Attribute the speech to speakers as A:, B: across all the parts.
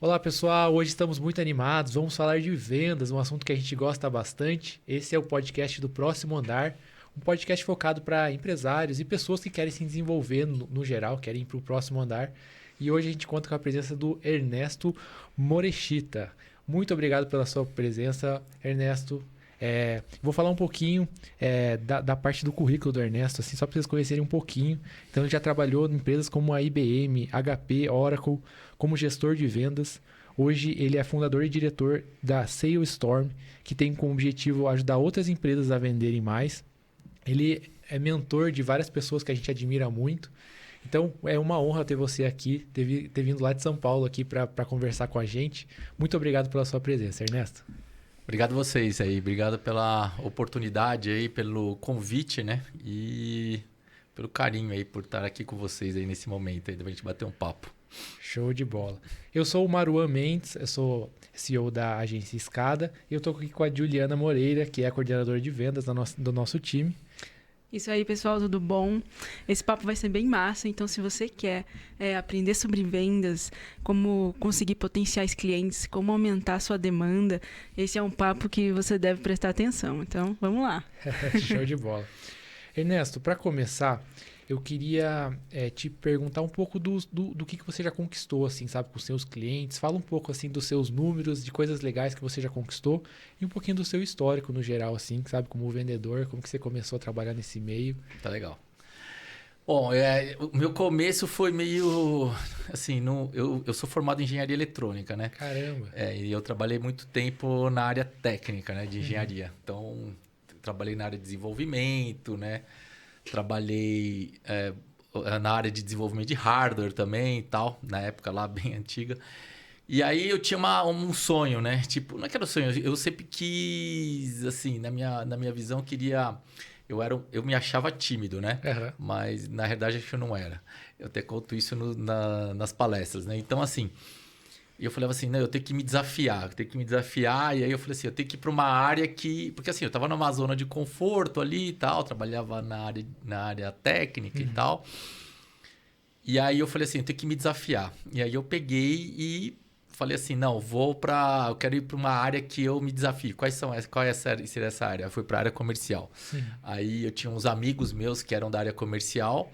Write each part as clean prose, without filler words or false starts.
A: Olá pessoal, hoje estamos muito animados, vamos falar de vendas, um assunto que a gente gosta bastante. Esse é o podcast do Próximo Andar, um podcast focado para empresários e pessoas que querem se desenvolver no geral, querem ir para o próximo andar. E hoje a gente conta com a presença do Ernesto Morechita. Muito obrigado pela sua presença, Ernesto. Vou falar um pouquinho da parte do currículo do Ernesto, assim, só para vocês conhecerem um pouquinho. Então, ele já trabalhou em empresas como a IBM, HP, Oracle, como gestor de vendas. Hoje, ele é fundador e diretor da Salestorm, que tem como objetivo ajudar outras empresas a venderem mais. Ele é mentor de várias pessoas que a gente admira muito. Então, é uma honra ter você aqui, ter vindo lá de São Paulo aqui para conversar com a gente. Muito obrigado pela sua presença, Ernesto.
B: Obrigado a vocês aí, obrigado pela oportunidade aí, pelo convite, né? E pelo carinho aí por estar aqui com vocês aí nesse momento aí, da gente bater um papo.
A: Show de bola. Eu sou o Maruan Mendes, eu sou CEO da agência Escada e eu estou aqui com a Juliana Moreira, que é a coordenadora de vendas do nosso time.
C: Isso aí, pessoal, tudo bom? Esse papo vai ser bem massa, então se você quer aprender sobre vendas, como conseguir potenciais clientes, como aumentar a sua demanda, esse é um papo que você deve prestar atenção. Então, vamos lá.
A: Show de bola. Ernesto, para começar, eu queria te perguntar um pouco do que você já conquistou, assim, sabe, com seus clientes. Fala um pouco, assim, dos seus números, de coisas legais que você já conquistou e um pouquinho do seu histórico no geral, assim, sabe, como vendedor, como que você começou a trabalhar nesse meio.
B: Tá legal. Bom, o meu começo foi meio, assim, eu sou formado em engenharia eletrônica, né?
A: Caramba.
B: E eu trabalhei muito tempo na área técnica, né, de engenharia. Então, trabalhei na área de desenvolvimento, né? Trabalhei na área de desenvolvimento de hardware também e tal, na época lá bem antiga. E aí eu tinha um sonho, né? Tipo, não é que era um sonho, eu sempre quis, assim, na minha visão, queria... Eu me achava tímido, né?
A: Uhum.
B: Mas na realidade acho que eu não era. Eu até conto isso nas palestras, né? Então, assim... E eu falava assim, não, eu tenho que me desafiar, E aí eu falei assim, eu tenho que ir para uma área que... Porque assim, eu estava numa zona de conforto ali e tal, trabalhava na área técnica e tal. E aí eu falei assim, eu tenho que me desafiar. E aí eu peguei e falei assim, não, eu quero ir para uma área que eu me desafie. Seria essa área? Eu fui para a área comercial. Aí eu tinha uns amigos meus que eram da área comercial.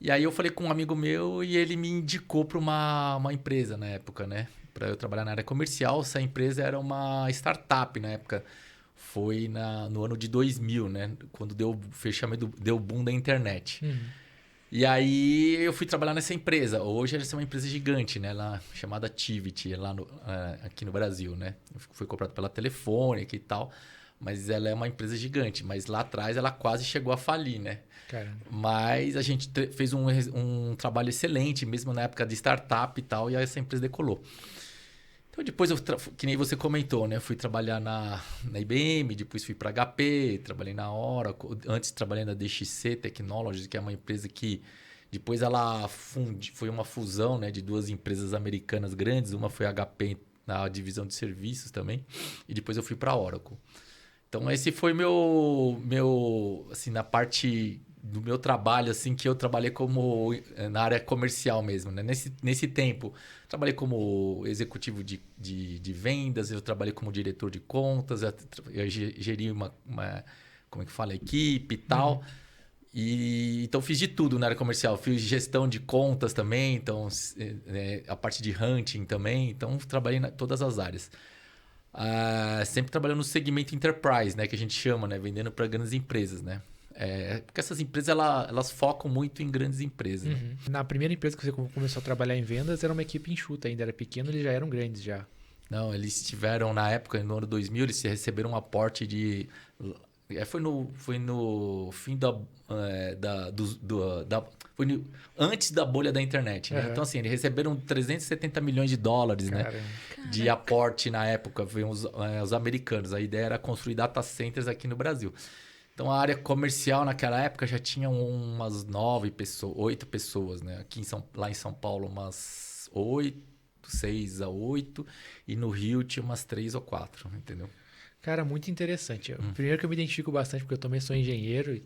B: E aí eu falei com um amigo meu e ele me indicou para uma empresa na época, né? Para eu trabalhar na área comercial. Essa empresa era uma startup na época. Foi no ano de 2000, né? Quando deu o fechamento, deu o boom da internet. E aí eu fui trabalhar nessa empresa. Hoje ela é uma empresa gigante, né? Chamada Tivity, aqui no Brasil, né? Foi comprada pela Telefônica e tal. Mas ela é uma empresa gigante. Mas lá atrás ela quase chegou a falir, né?
A: Caramba.
B: Mas a gente fez um trabalho excelente, mesmo na época de startup e tal, e aí essa empresa decolou. Então depois, que nem você comentou, né? Eu fui trabalhar na IBM, depois fui para HP, trabalhei na Oracle, antes trabalhei na DXC Technologies, que é uma empresa que depois ela foi uma fusão, né, de duas empresas americanas grandes, uma foi a HP na divisão de serviços também, e depois eu fui para a Oracle. Então esse foi meu assim, na parte do meu trabalho, assim, que eu trabalhei como na área comercial mesmo, né? Nesse tempo, trabalhei como executivo de vendas, eu trabalhei como diretor de contas, eu geri como é que fala, equipe e tal. E então fiz de tudo na área comercial, fiz gestão de contas também, então a parte de hunting também, então trabalhei em todas as áreas. Sempre trabalhando no segmento enterprise, né, que a gente chama, né, vendendo para grandes empresas, né? Porque essas empresas elas focam muito em grandes empresas. Né?
A: Na primeira empresa que você começou a trabalhar em vendas, era uma equipe enxuta ainda, era pequeno, eles já eram grandes já.
B: Não, eles tiveram, na época, no ano 2000, eles receberam um aporte de... Foi no fim antes da bolha da internet, né? Então, assim, eles receberam 370 milhões de dólares, né? De aporte na época, veio os americanos. A ideia era construir data centers aqui no Brasil. Então, a área comercial naquela época já tinha umas 8 pessoas, né? Lá em São Paulo, umas 6 a 8. E no Rio tinha umas 3 ou 4, entendeu?
A: Cara, muito interessante. Primeiro que eu me identifico bastante, porque eu também sou engenheiro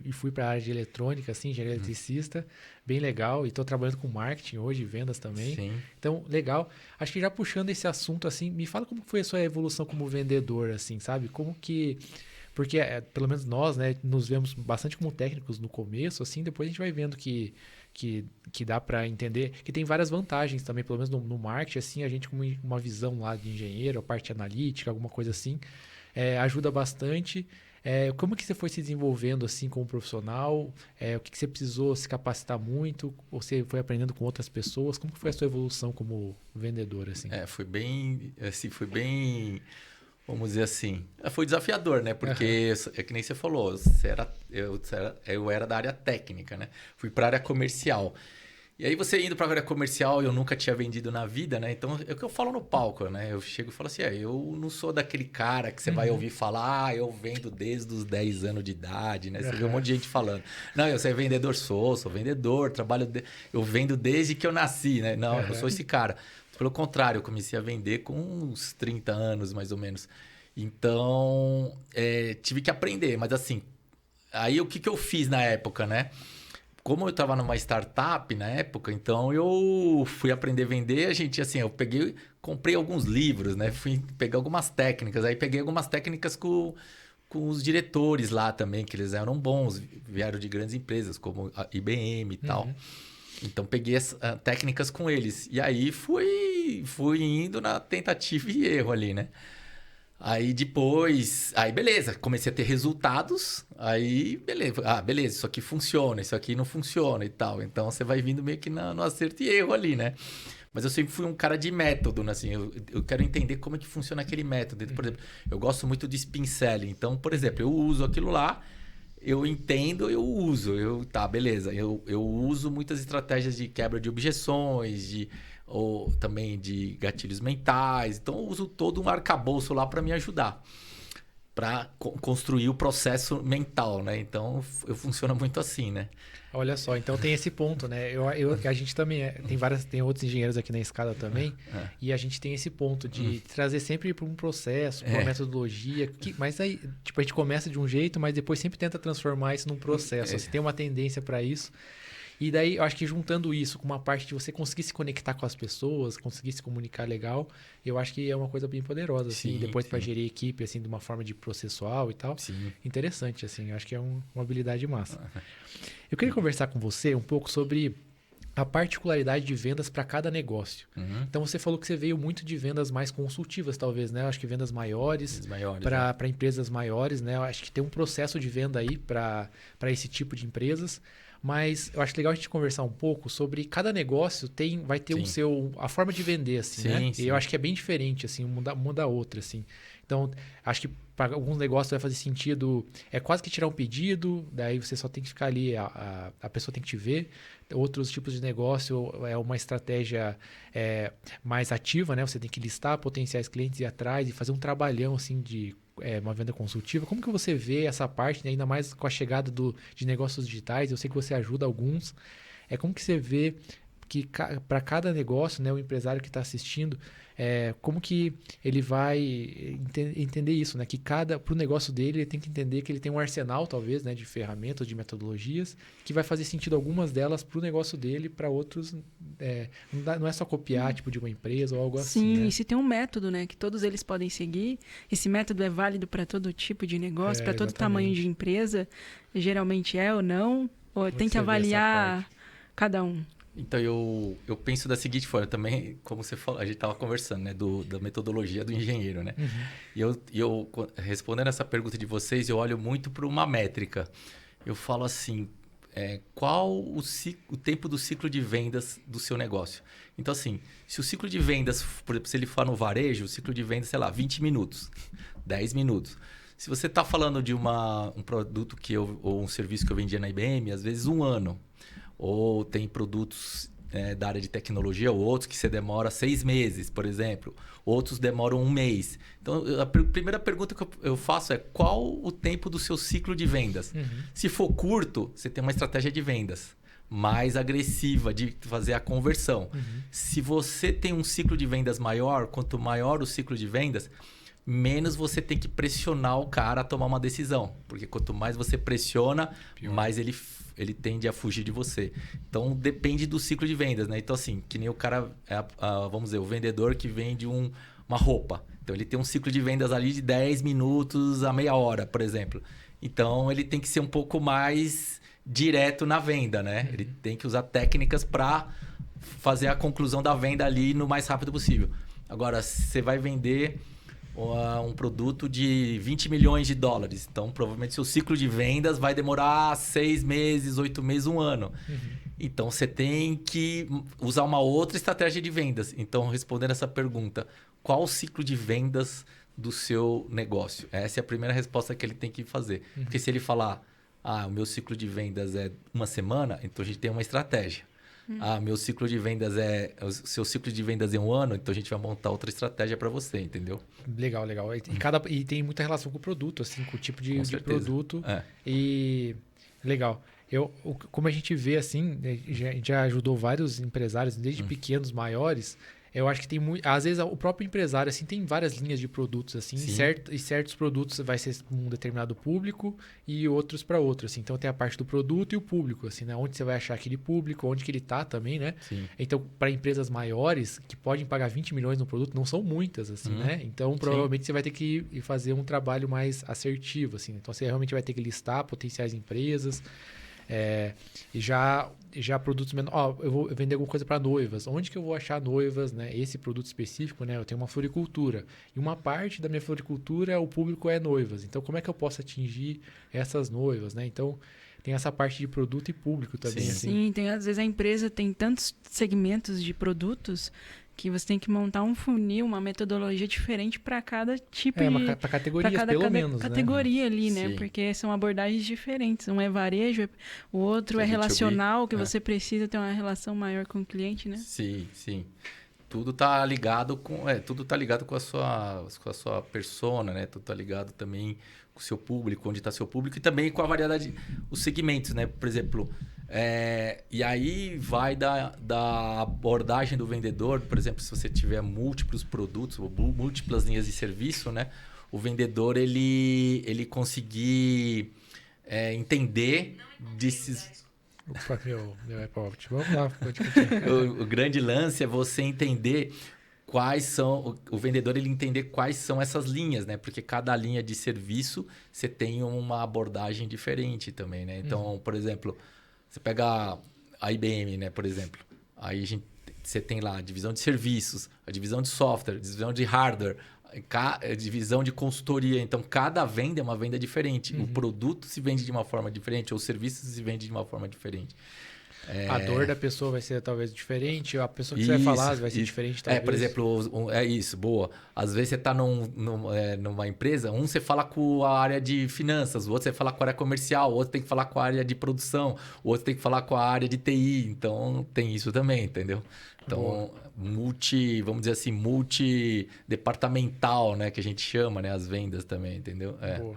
A: e fui para a área de eletrônica, assim, engenheiro eletricista, bem legal. E estou trabalhando com marketing hoje, vendas também.
B: Sim.
A: Então, legal. Acho que já puxando esse assunto, assim, me fala como foi a sua evolução como vendedor, assim, sabe? Como que... Porque, pelo menos nós, né, nos vemos bastante como técnicos no começo, assim, depois a gente vai vendo que dá para entender que tem várias vantagens também, pelo menos no marketing, assim, a gente com uma visão lá de engenheiro, a parte analítica, alguma coisa assim, ajuda bastante. Como que você foi se desenvolvendo assim como profissional? O que você precisou se capacitar muito? Ou você foi aprendendo com outras pessoas? Como que foi a sua evolução como vendedor, assim?
B: Foi bem, vamos dizer assim, foi desafiador, né? Porque é que nem você falou, eu era da área técnica, né? Fui para a área comercial. E aí você indo para a área comercial, eu nunca tinha vendido na vida, né? Então, é o que eu falo no palco, né? Eu chego e falo assim, eu não sou daquele cara que você vai ouvir falar, eu vendo desde os 10 anos de idade, né? Você vê um monte de gente falando. Não, eu sou vendedor, sou vendedor, eu vendo desde que eu nasci, né? Não, eu não sou esse cara. Pelo contrário, eu comecei a vender com uns 30 anos, mais ou menos. Então, tive que aprender. Mas assim, aí o que eu fiz na época, né? Como eu estava numa startup na época, então eu fui aprender a vender. Eu comprei alguns livros, né? Fui pegar algumas técnicas. Aí peguei algumas técnicas com os diretores lá também, que eles eram bons. Vieram de grandes empresas, como a IBM e tal. Então, peguei as técnicas com eles. E aí, fui indo na tentativa e erro ali, né? Aí, depois... Aí, beleza. Comecei a ter resultados. Aí, beleza. Beleza. Isso aqui funciona. Isso aqui não funciona e tal. Então, você vai vindo meio que no acerto e erro ali, né? Mas eu sempre fui um cara de método, né? Assim, eu quero entender como é que funciona aquele método. Por exemplo, eu gosto muito de spin selling. Então, por exemplo, eu uso aquilo lá... Eu entendo, eu uso. Tá, beleza. Eu uso muitas estratégias de quebra de objeções, ou também de gatilhos mentais. Então, eu uso todo um arcabouço lá para me ajudar. Para construir o processo mental, né? Então, eu funciono muito assim, né?
A: Olha só, então tem esse ponto, né? A gente também tem outros engenheiros aqui na escala também, e a gente tem esse ponto de trazer sempre para um processo, para uma metodologia, mas aí, tipo, a gente começa de um jeito, mas depois sempre tenta transformar isso num processo. Você tem uma tendência para isso. E daí, eu acho que juntando isso com uma parte de você conseguir se conectar com as pessoas, conseguir se comunicar legal, eu acho que é uma coisa bem poderosa, assim.
B: Sim,
A: depois para gerir equipe, assim, de uma forma de processual e tal.
B: Sim.
A: Interessante, assim. Eu acho que é uma habilidade massa. Eu queria conversar com você um pouco sobre a particularidade de vendas para cada negócio. Então, você falou que você veio muito de vendas mais consultivas, talvez, né? Eu acho que vendas maiores para empresas maiores, né? Eu acho que tem um processo de venda aí para esse tipo de empresas. Mas eu acho legal a gente conversar um pouco sobre cada negócio vai ter a forma de vender, assim, né?
B: Sim.
A: E eu acho que é bem diferente, assim, uma da outra, assim. Então, acho que para alguns negócios vai fazer sentido, quase que tirar um pedido, daí você só tem que ficar ali, a pessoa tem que te ver. Outros tipos de negócio é uma estratégia mais ativa, né? Você tem que listar potenciais clientes, ir atrás e fazer um trabalhão, assim, de uma venda consultiva. Como que você vê essa parte, né? Ainda mais com a chegada de negócios digitais? Eu sei que você ajuda alguns. Como que você vê que para cada negócio, né, o empresário que está assistindo, como que ele vai entender isso, né? Que para o negócio dele, ele tem que entender que ele tem um arsenal, talvez, né, de ferramentas, de metodologias, que vai fazer sentido algumas delas para o negócio dele, para outros. Não é só copiar, tipo, de uma empresa ou algo assim.
C: Sim,
A: né?
C: e se tem um método, né, que todos eles podem seguir, esse método é válido para todo tipo de negócio, para todo tamanho de empresa, geralmente ou não, ou tem que avaliar cada um.
B: Então, eu penso da seguinte forma, também, como você falou, a gente estava conversando, né, da metodologia do engenheiro, né? E eu respondendo essa pergunta de vocês, eu olho muito para uma métrica. Eu falo assim, qual o tempo do ciclo de vendas do seu negócio? Então, assim, se o ciclo de vendas, por exemplo, se ele for no varejo, o ciclo de vendas, sei lá, 20 minutos, 10 minutos. Se você está falando de um produto ou um serviço que eu vendia na IBM, às vezes 1 ano. Ou tem produtos da área de tecnologia, ou outros que você demora 6 meses, por exemplo. Outros demoram 1 mês. Então, a primeira pergunta que eu faço é qual o tempo do seu ciclo de vendas? Se for curto, você tem uma estratégia de vendas mais agressiva de fazer a conversão. Se você tem um ciclo de vendas maior, quanto maior o ciclo de vendas, menos você tem que pressionar o cara a tomar uma decisão. Porque quanto mais você pressiona, mais ele tende a fugir de você. Então, depende do ciclo de vendas, né? Então, assim, que nem o cara, vamos dizer, o vendedor que vende uma roupa. Então, ele tem um ciclo de vendas ali de 10 minutos a meia hora, por exemplo. Então, ele tem que ser um pouco mais direto na venda, né? Ele tem que usar técnicas para fazer a conclusão da venda ali no mais rápido possível. Agora, você vai vender um produto de 20 milhões de dólares. Então, provavelmente, seu ciclo de vendas vai demorar 6 meses, 8 meses, 1 ano. Então, você tem que usar uma outra estratégia de vendas. Então, respondendo essa pergunta, qual o ciclo de vendas do seu negócio? Essa é a primeira resposta que ele tem que fazer. Porque se ele falar, o meu ciclo de vendas é 1 semana, então a gente tem uma estratégia. Meu ciclo de vendas o seu ciclo de vendas é 1 ano, então a gente vai montar outra estratégia para você, entendeu?
A: Legal. E tem muita relação com o produto, assim, com o tipo de produto. E legal. Como a gente vê, assim, já ajudou vários empresários, desde pequenos, maiores. Eu acho que tem muito. Às vezes o próprio empresário assim tem várias linhas de produtos assim, e certos produtos vai ser para um determinado público e outros para outro, assim. Então tem a parte do produto e o público, assim, né? Onde você vai achar aquele público, onde que ele tá também, né? Então para empresas maiores que podem pagar 20 milhões no produto, não são muitas, assim, né? Então provavelmente você vai ter que ir fazer um trabalho mais assertivo, assim. Então você realmente vai ter que listar potenciais empresas. E já produtos menores. Eu vou vender alguma coisa para noivas. Onde que eu vou achar noivas, né? Esse produto específico, né? Eu tenho uma floricultura. E uma parte da minha floricultura, o público é noivas. Então, como é que eu posso atingir essas noivas, né? Então, tem essa parte de produto e público também.
C: Sim, às vezes a empresa tem tantos segmentos de produtos que você tem que montar um funil, uma metodologia diferente para cada tipo de...
A: Para categorias, pelo menos,
C: categoria,
A: né?
C: Ali, né? Porque são abordagens diferentes. Um é varejo, o outro é relacional, que você precisa ter uma relação maior com o cliente, né?
B: Sim. Tudo tá ligado com a sua persona, né? Tudo tá ligado também com o seu público, onde está seu público, e também com a variedade, os segmentos, né? Por exemplo, e aí vai da abordagem do vendedor. Por exemplo, se você tiver múltiplos produtos, ou múltiplas linhas de serviço, né? O vendedor, ele conseguir entender desses...
A: Opa, meu iPod. Vamos lá, pode continuar.
B: O grande lance é você entender quais são... O vendedor, ele entender quais são essas linhas, né? Porque cada linha de serviço, você tem uma abordagem diferente também, né? Então, por exemplo, você pega a IBM, né? Por exemplo. Aí você tem lá a divisão de serviços, a divisão de software, a divisão de hardware, a divisão de consultoria. Então, cada venda é uma venda diferente. O produto se vende de uma forma diferente, ou o serviço se vende de uma forma diferente.
A: A dor da pessoa vai ser talvez diferente, a pessoa que você vai falar vai ser diferente talvez.
B: Por exemplo, isso, boa. Às vezes você está numa empresa, você fala com a área de finanças, o outro você fala com a área comercial, o outro tem que falar com a área de produção, o outro tem que falar com a área de TI. Então, tem isso também, entendeu? Então, vamos dizer assim, multidepartamental, né? Que a gente chama, né? As vendas também, entendeu?
A: Boa.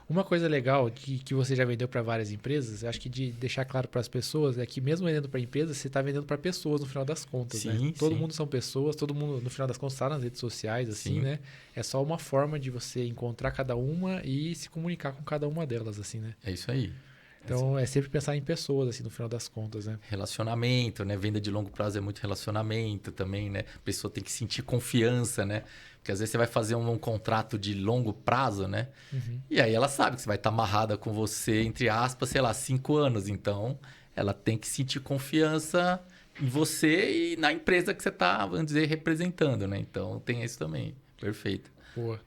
A: Uma coisa legal que você já vendeu para várias empresas, acho que de deixar claro para as pessoas, é que mesmo vendendo para empresas, você está vendendo para pessoas no final das contas, né? Todo mundo são pessoas, todo mundo no final das contas está nas redes sociais, assim, né? É só uma forma de você encontrar cada uma e se comunicar com cada uma delas, assim, né?
B: É isso aí.
A: Então, é sempre pensar em pessoas, assim, no final das contas, né?
B: Relacionamento, né? Venda de longo prazo é muito relacionamento também, né? A pessoa tem que sentir confiança, né? Porque às vezes você vai fazer um contrato de longo prazo, né? E aí ela sabe que você vai estar amarrada com você, entre aspas, 5 anos. Então, ela tem que sentir confiança em você e na empresa que você está, vamos dizer, representando, né? Então, tem isso também. Perfeito.
A: Boa.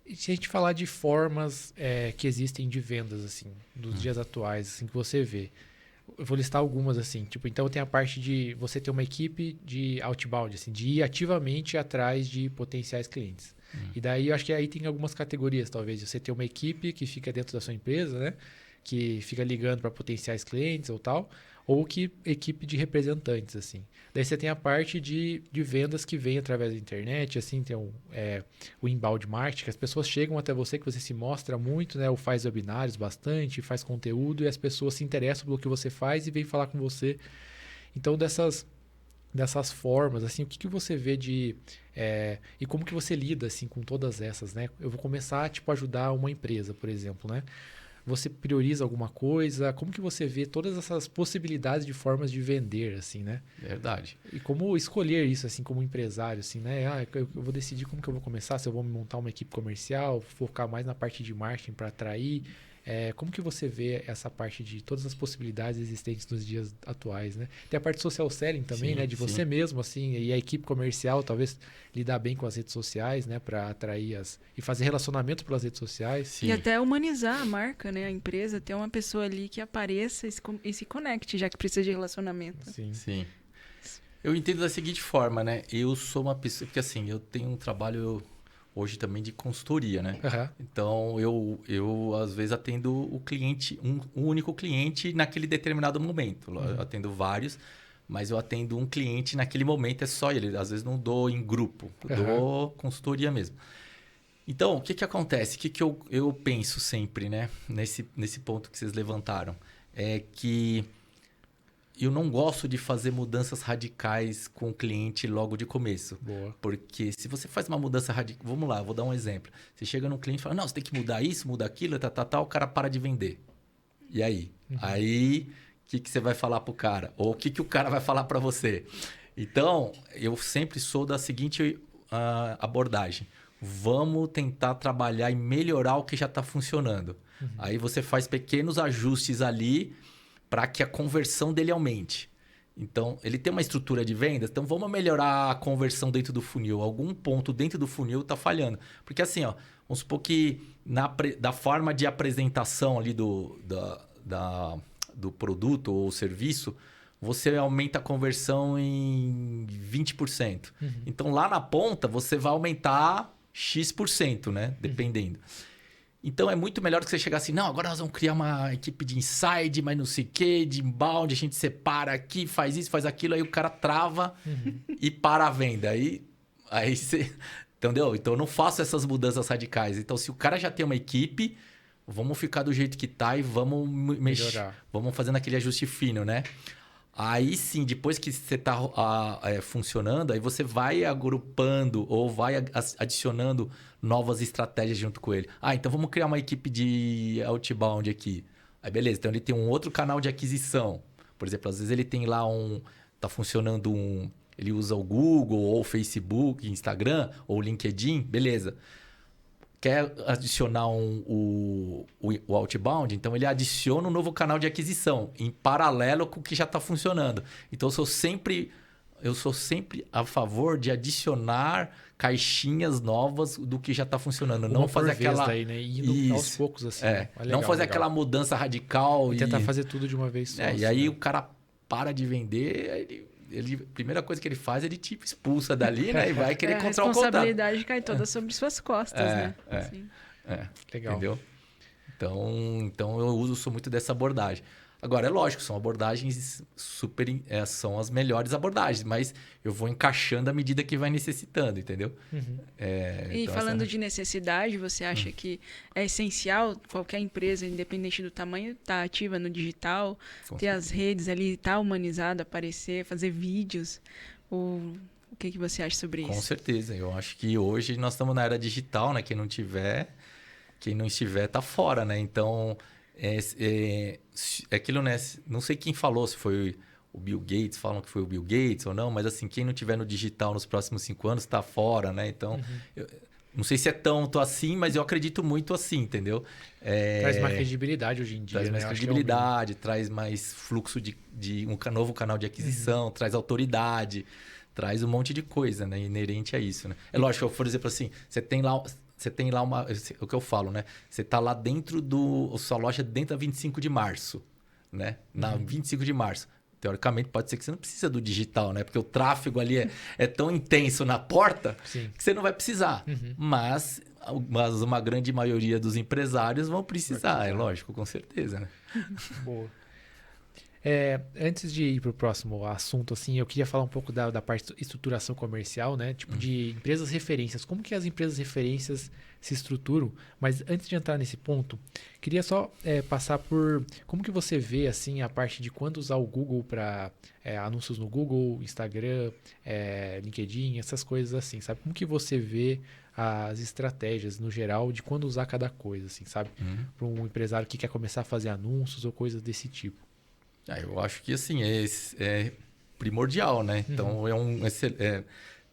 A: E se a gente falar de formas que existem de vendas, assim, dos dias atuais, assim, que você vê. Eu vou listar algumas, assim. Tipo, então tem a parte de você ter uma equipe de outbound, assim, de ir ativamente atrás de potenciais clientes. E daí eu acho que aí tem algumas categorias, talvez. Você ter uma equipe que fica dentro da sua empresa, né? Que fica ligando para potenciais clientes ou tal. Ou que equipe de representantes, assim. Daí você tem a parte de vendas que vem através da internet, assim, tem o inbound marketing, que as pessoas chegam até você, que você se mostra muito, né? Ou faz webinários bastante, faz conteúdo, e as pessoas se interessam pelo que você faz e vêm falar com você. Então, dessas formas, assim, o que que você vê de... e como que você lida, assim, com todas essas, né? Eu vou começar, tipo, a ajudar uma empresa, por exemplo, né? Você prioriza alguma coisa? Como que você vê todas essas possibilidades de formas de vender, assim, né?
B: Verdade.
A: E como escolher isso, assim, como empresário, assim, né? Eu vou decidir como que eu vou começar, se eu vou montar uma equipe comercial, focar mais na parte de marketing para atrair. Como que você vê essa parte de todas as possibilidades existentes nos dias atuais, né? Tem a parte de social selling também,
B: Sim,
A: né? De você
B: sim.
A: mesmo, assim, e a equipe comercial, talvez lidar bem com as redes sociais, né? Para atrair e fazer relacionamento pelas redes sociais.
B: Sim.
C: E até humanizar a marca, né? A empresa, ter uma pessoa ali que apareça e se conecte, já que precisa de relacionamento.
A: Sim.
B: Sim. Eu entendo da seguinte forma, né? Eu sou uma pessoa... Porque assim, eu tenho um trabalho hoje também de consultoria, né?
A: Aham.
B: Então, eu às vezes atendo o cliente, um único cliente naquele determinado momento. Eu atendo vários, mas eu atendo um cliente naquele momento, é só ele. Às vezes não dou em grupo, eu dou consultoria mesmo. Então, o que que acontece? O que que eu penso sempre, né? Nesse ponto que vocês levantaram. É que eu não gosto de fazer mudanças radicais com o cliente logo de começo.
A: Boa.
B: Porque se você faz uma mudança radical... Vamos lá, eu vou dar um exemplo. Você chega num cliente e fala, não, você tem que mudar isso, mudar aquilo, o cara para de vender. E aí? Aí, o que você vai falar pro cara? Ou o que o cara vai falar para você? Então, eu sempre sou da seguinte abordagem. Vamos tentar trabalhar e melhorar o que já está funcionando. Aí você faz pequenos ajustes ali para que a conversão dele aumente. Então, ele tem uma estrutura de vendas, então vamos melhorar a conversão dentro do funil. Algum ponto dentro do funil está falhando. Porque assim, ó, vamos supor que da forma de apresentação ali do produto ou serviço, você aumenta a conversão em 20%. Então, lá na ponta, você vai aumentar X%, né? Dependendo. Então, é muito melhor que você chegar assim, não, agora nós vamos criar uma equipe de inside, mas não sei o quê, de inbound, a gente separa aqui, faz isso, faz aquilo, aí o cara trava e para a venda. Aí você... Entendeu? Então, eu não faço essas mudanças radicais. Então, se o cara já tem uma equipe, vamos ficar do jeito que tá e vamos mexer. Vamos fazendo aquele ajuste fino, né? Aí sim, depois que você está funcionando, aí você vai agrupando ou vai adicionando novas estratégias junto com ele. Então vamos criar uma equipe de outbound aqui. Aí beleza, então ele tem um outro canal de aquisição. Por exemplo, às vezes ele tem lá tá funcionando ele usa o Google ou o Facebook, Instagram ou LinkedIn, beleza. Quer adicionar o outbound, então ele adiciona um novo canal de aquisição em paralelo com o que já está funcionando. Então, eu sou sempre a favor de adicionar caixinhas novas do que já está funcionando. Não fazer aquela...
A: daí, né? Indo aos poucos, assim. Né?
B: Não fazer aquela mudança radical.
A: E tentar fazer tudo de uma vez só.
B: E aí o cara para de vender... a primeira coisa que ele faz, ele te expulsa dali, né? E vai querer encontrar o contato.
C: A responsabilidade cai toda sobre suas costas, né? Assim.
A: Legal.
B: Entendeu? Então eu sou muito dessa abordagem. Agora, é lógico, são abordagens são as melhores abordagens, mas eu vou encaixando à medida que vai necessitando, entendeu?
C: E então, falando de necessidade, você acha que é essencial qualquer empresa, independente do tamanho, estar ativa no digital, ter as redes ali, estar humanizado, aparecer, fazer vídeos? Ou o que você acha sobre isso?
B: Com certeza. Eu acho que hoje nós estamos na era digital, né? Quem não estiver, tá fora, né? Então... aquilo, né? Não sei quem falou, se foi o Bill Gates, falam que foi o Bill Gates ou não, mas assim, quem não tiver no digital nos próximos 5 anos está fora, né? Então, eu não sei se é tanto assim, mas eu acredito muito assim, entendeu?
A: Traz mais credibilidade hoje em dia.
B: Traz mais credibilidade, traz mais fluxo de um novo canal de aquisição, traz autoridade, traz um monte de coisa, né? Inerente a isso, né? É lógico, por exemplo, assim, você tem lá o que eu falo, né? Você tá lá dentro sua loja dentro da 25 de março, né? Na 25 de março. Teoricamente, pode ser que você não precisa do digital, né? Porque o tráfego ali é tão intenso na porta que você não vai precisar. Mas uma grande maioria dos empresários vão precisar, é lógico, com certeza, né?
A: Boa. Antes de ir para o próximo assunto, assim, eu queria falar um pouco da parte de estruturação comercial, né? Tipo, de empresas referências. Como que as empresas referências se estruturam? Mas antes de entrar nesse ponto, queria só passar por como que você vê, assim, a parte de quando usar o Google para anúncios no Google, Instagram, LinkedIn, essas coisas assim, sabe? Como que você vê as estratégias, no geral, de quando usar cada coisa, assim, sabe? Para um empresário que quer começar a fazer anúncios ou coisas desse tipo.
B: Eu acho que assim, é primordial, né? Então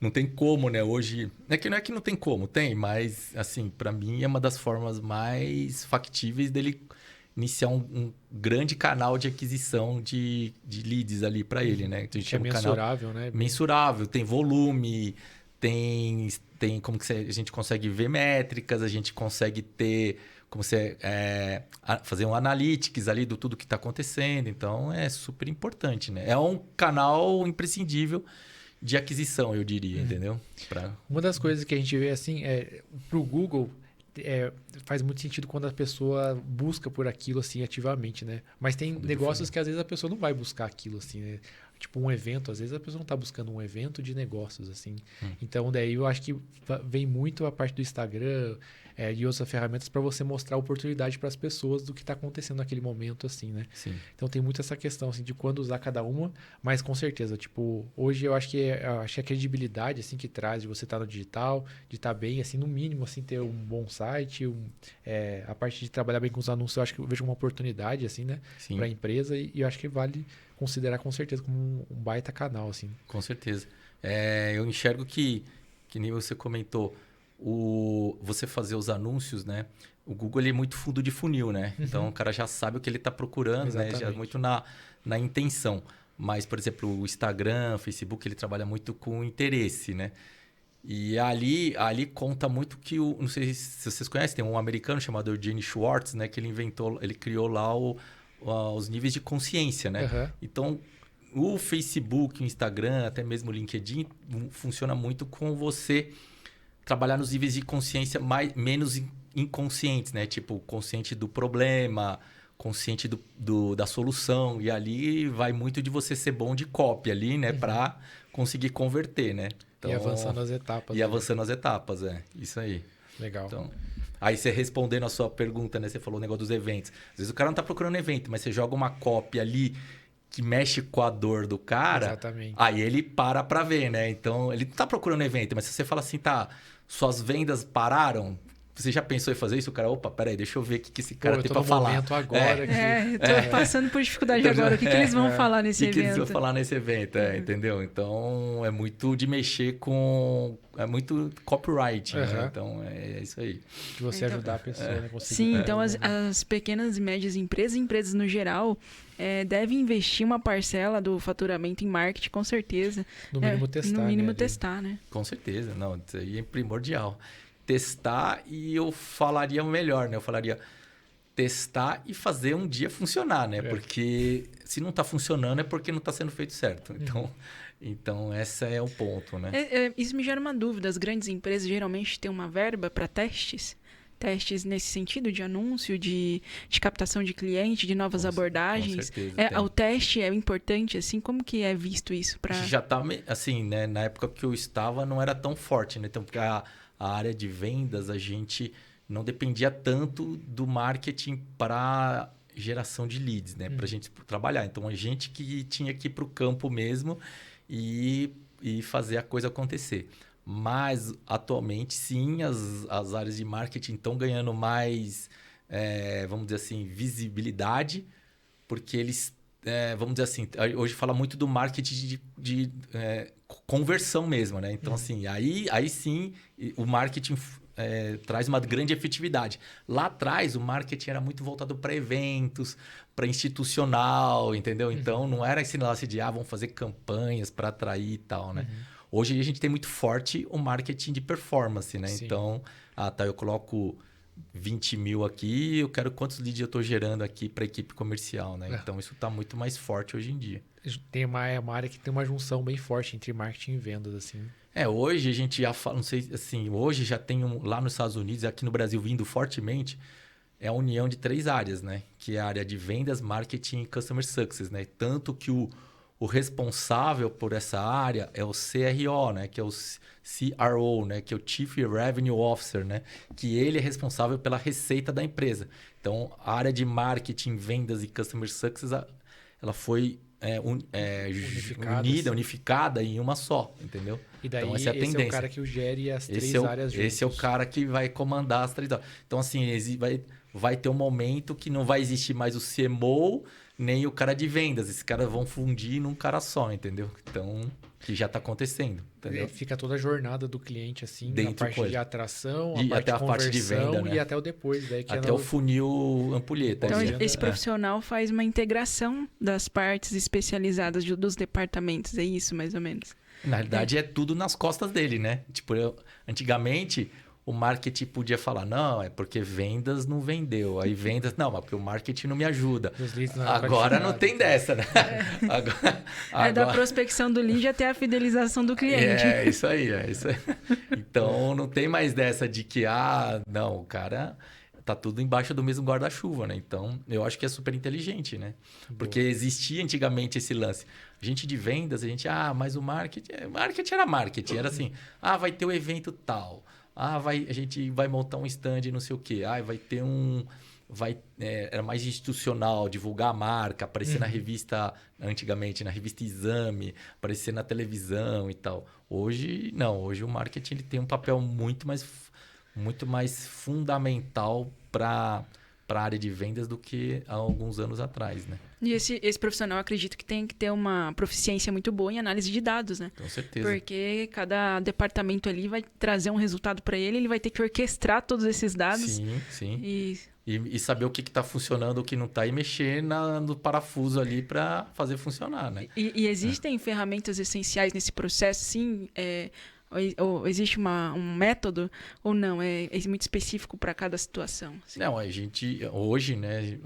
B: não tem como, né? Hoje. Não é que não tem como, tem, mas assim, para mim é uma das formas mais factíveis dele iniciar um grande canal de aquisição de leads ali para ele, né? Então, a gente
A: Que é
B: chama
A: mensurável,
B: canal
A: né?
B: mensurável, tem volume, tem como que a gente consegue ver métricas, a gente consegue ter como você fazer um analytics ali do tudo que está acontecendo. Então, é super importante, né? É um canal imprescindível de aquisição, eu diria, entendeu?
A: Uma das coisas que a gente vê, assim, para o Google, faz muito sentido quando a pessoa busca por aquilo, assim, ativamente, né? Mas tem negócios que, às vezes, a pessoa não vai buscar aquilo, assim, né? Tipo, um evento, às vezes a pessoa não está buscando um evento de negócios, assim. Então, daí eu acho que vem muito a parte do Instagram e outras ferramentas para você mostrar a oportunidade para as pessoas do que está acontecendo naquele momento, assim, né?
B: Sim.
A: Então, tem muito essa questão, assim, de quando usar cada uma, mas com certeza, tipo, hoje eu acho que a credibilidade, assim, que traz de você estar no digital, de estar bem, assim, no mínimo, assim, ter um bom site, a parte de trabalhar bem com os anúncios, eu acho que eu vejo uma oportunidade, assim, né? Para a empresa e eu acho que vale considerar com certeza como um baita canal, assim.
B: Com certeza. Eu enxergo que nem você comentou, você fazer os anúncios, né? O Google ele é muito fundo de funil, né? Então o cara já sabe o que ele está procurando, né? Já é muito na intenção. Mas, por exemplo, o Instagram, o Facebook, ele trabalha muito com interesse, né? E ali conta muito que não sei se vocês conhecem, tem um americano chamado Eugene Schwartz, né? Que ele criou lá os níveis de consciência, né?
A: Uhum.
B: Então, o Facebook, o Instagram, até mesmo o LinkedIn, funciona muito com você trabalhar nos níveis de consciência menos inconscientes, né? Tipo, consciente do problema, consciente da solução. E ali vai muito de você ser bom de copy ali, né? Para conseguir converter, né?
A: Então, e avançando as etapas.
B: Avançando as etapas, isso aí.
A: Legal.
B: Então, aí você respondendo a sua pergunta, né? Você falou o negócio dos eventos. Às vezes o cara não tá procurando evento, mas você joga uma copy ali que mexe com a dor do cara.
A: Exatamente.
B: Aí ele para ver, né? Então, ele não tá procurando evento, mas se você fala assim, tá, suas vendas pararam, você já pensou em fazer isso? O cara, opa, peraí, deixa eu ver o que esse cara tem pra falar.
A: Momento agora
C: eu tô passando por dificuldade agora. O que eles vão falar nesse evento?
B: O que eles vão falar nesse evento, entendeu? Então, é muito de mexer com... É muito copyright, né? Então, é isso aí.
A: De você ajudar a pessoa, né? Conseguir.
C: Sim, então as pequenas e médias empresas no geral, devem investir uma parcela do faturamento em marketing, com certeza.
A: No mínimo testar,
C: No mínimo
A: né?
C: testar, né?
B: Com certeza. Não, isso aí é primordial. Testar e eu falaria melhor, né? Eu falaria testar e fazer um dia funcionar, né? Porque se não está funcionando é porque não está sendo feito certo. Então esse é o ponto, né?
C: Isso me gera uma dúvida. As grandes empresas geralmente têm uma verba para testes? Testes nesse sentido de anúncio, de captação de cliente, de novas abordagens.
B: Com certeza,
C: o teste é importante, assim, como que é visto isso?
B: Já tá, assim, né? Na época que eu estava não era tão forte, né? Então, porque a área de vendas, a gente não dependia tanto do marketing para geração de leads, né? Para a gente trabalhar. Então, a gente que tinha que ir para o campo mesmo e fazer a coisa acontecer. Mas, atualmente, sim, as áreas de marketing estão ganhando mais, vamos dizer assim, visibilidade, porque eles, vamos dizer assim, hoje fala muito do marketing de conversão mesmo, né? Então, assim, aí sim, o marketing traz uma grande efetividade. Lá atrás, o marketing era muito voltado para eventos, para institucional, entendeu? Então, não era esse negócio de, vamos fazer campanhas para atrair e tal, né? Hoje, a gente tem muito forte o marketing de performance, né?
A: Sim.
B: Então, eu coloco 20 mil aqui, eu quero quantos leads eu estou gerando aqui para a equipe comercial, né? Então, isso está muito mais forte hoje em dia.
A: Tem uma área que tem uma junção bem forte entre marketing e vendas, assim.
B: Hoje a gente já fala, não sei, assim, hoje já tem lá nos Estados Unidos, aqui no Brasil vindo fortemente, é a união de 3 áreas, né? Que é a área de vendas, marketing e customer success, né? Tanto que o responsável por essa área é o CRO, né? Que é o CRO, né? Que é o Chief Revenue Officer, né? Que ele é responsável pela receita da empresa. Então, a área de marketing, vendas e customer success, ela foi unificada em uma só, entendeu?
A: E daí,
B: então, essa é a
A: esse
B: tendência.
A: é o cara que gere as três áreas juntos.
B: Esse é o cara que vai comandar as 3 áreas. Então, assim, vai ter um momento que não vai existir mais o CMO nem o cara de vendas. Esses caras vão fundir num cara só, entendeu? Então, que já está acontecendo, entendeu?
A: Fica toda a jornada do cliente, assim,
B: Dentro
A: a parte de atração,
B: e
A: a parte
B: até
A: de
B: a parte de venda, né?
A: e até o depois. Daí, que
B: até o funil ampulheta.
C: Então,
A: Pós-venda,
C: esse profissional faz uma integração das partes especializadas dos departamentos, é isso, mais ou menos?
B: Na realidade, é tudo nas costas dele, né? Tipo, antigamente, o marketing podia falar, não, é porque vendas não vendeu. Aí vendas, não, mas porque o marketing não me ajuda. Agora não tem dessa, né?
C: É da prospecção do lead até a fidelização do cliente.
B: É isso aí. Então, não tem mais dessa de que, não, o cara tá tudo embaixo do mesmo guarda-chuva, né? Então, eu acho que é super inteligente, né? Porque existia antigamente esse lance. A gente de vendas, mas o marketing era marketing. Era assim, vai ter o evento tal. A gente vai montar um stand não sei o quê. Vai ter era mais institucional, divulgar a marca, aparecer na revista, antigamente, na revista Exame, aparecer na televisão e tal. Hoje, não. Hoje o marketing ele tem um papel muito mais fundamental para a área de vendas do que há alguns anos atrás, né?
C: E esse profissional, acredito que tem que ter uma proficiência muito boa em análise de dados, né?
B: Com certeza.
C: Porque cada departamento ali vai trazer um resultado para ele vai ter que orquestrar todos esses dados.
B: Sim. E saber o que está funcionando, o que não está, e mexer no parafuso ali para fazer funcionar, né?
C: E existem ferramentas essenciais nesse processo, sim? Ou existe um método ou não? É muito específico para cada situação? Assim.
B: Não, a gente hoje, né?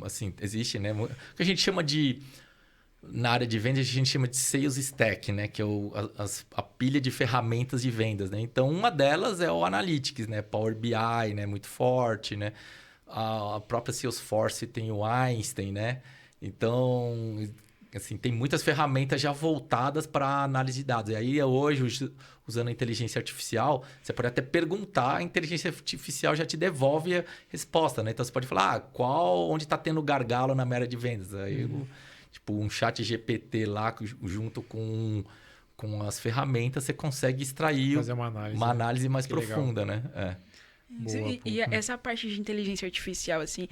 B: Assim, existe, né? O que a gente chama de... Na área de vendas, a gente chama de Sales Stack, né? Que é a pilha de ferramentas de vendas, né? Então, uma delas é o Analytics, né? Power BI, né? Muito forte, né? A própria Salesforce tem o Einstein, né? Então, assim, tem muitas ferramentas já voltadas para análise de dados. E aí, hoje, usando a inteligência artificial, você pode até perguntar, a inteligência artificial já te devolve a resposta, né? Então, você pode falar, onde está tendo gargalo na minha área de vendas? Aí, tipo, um chat GPT lá, junto com as ferramentas, você consegue extrair
A: fazer uma análise
B: mais
A: que
B: profunda,
A: legal.
B: né?
C: E essa parte de inteligência artificial, assim,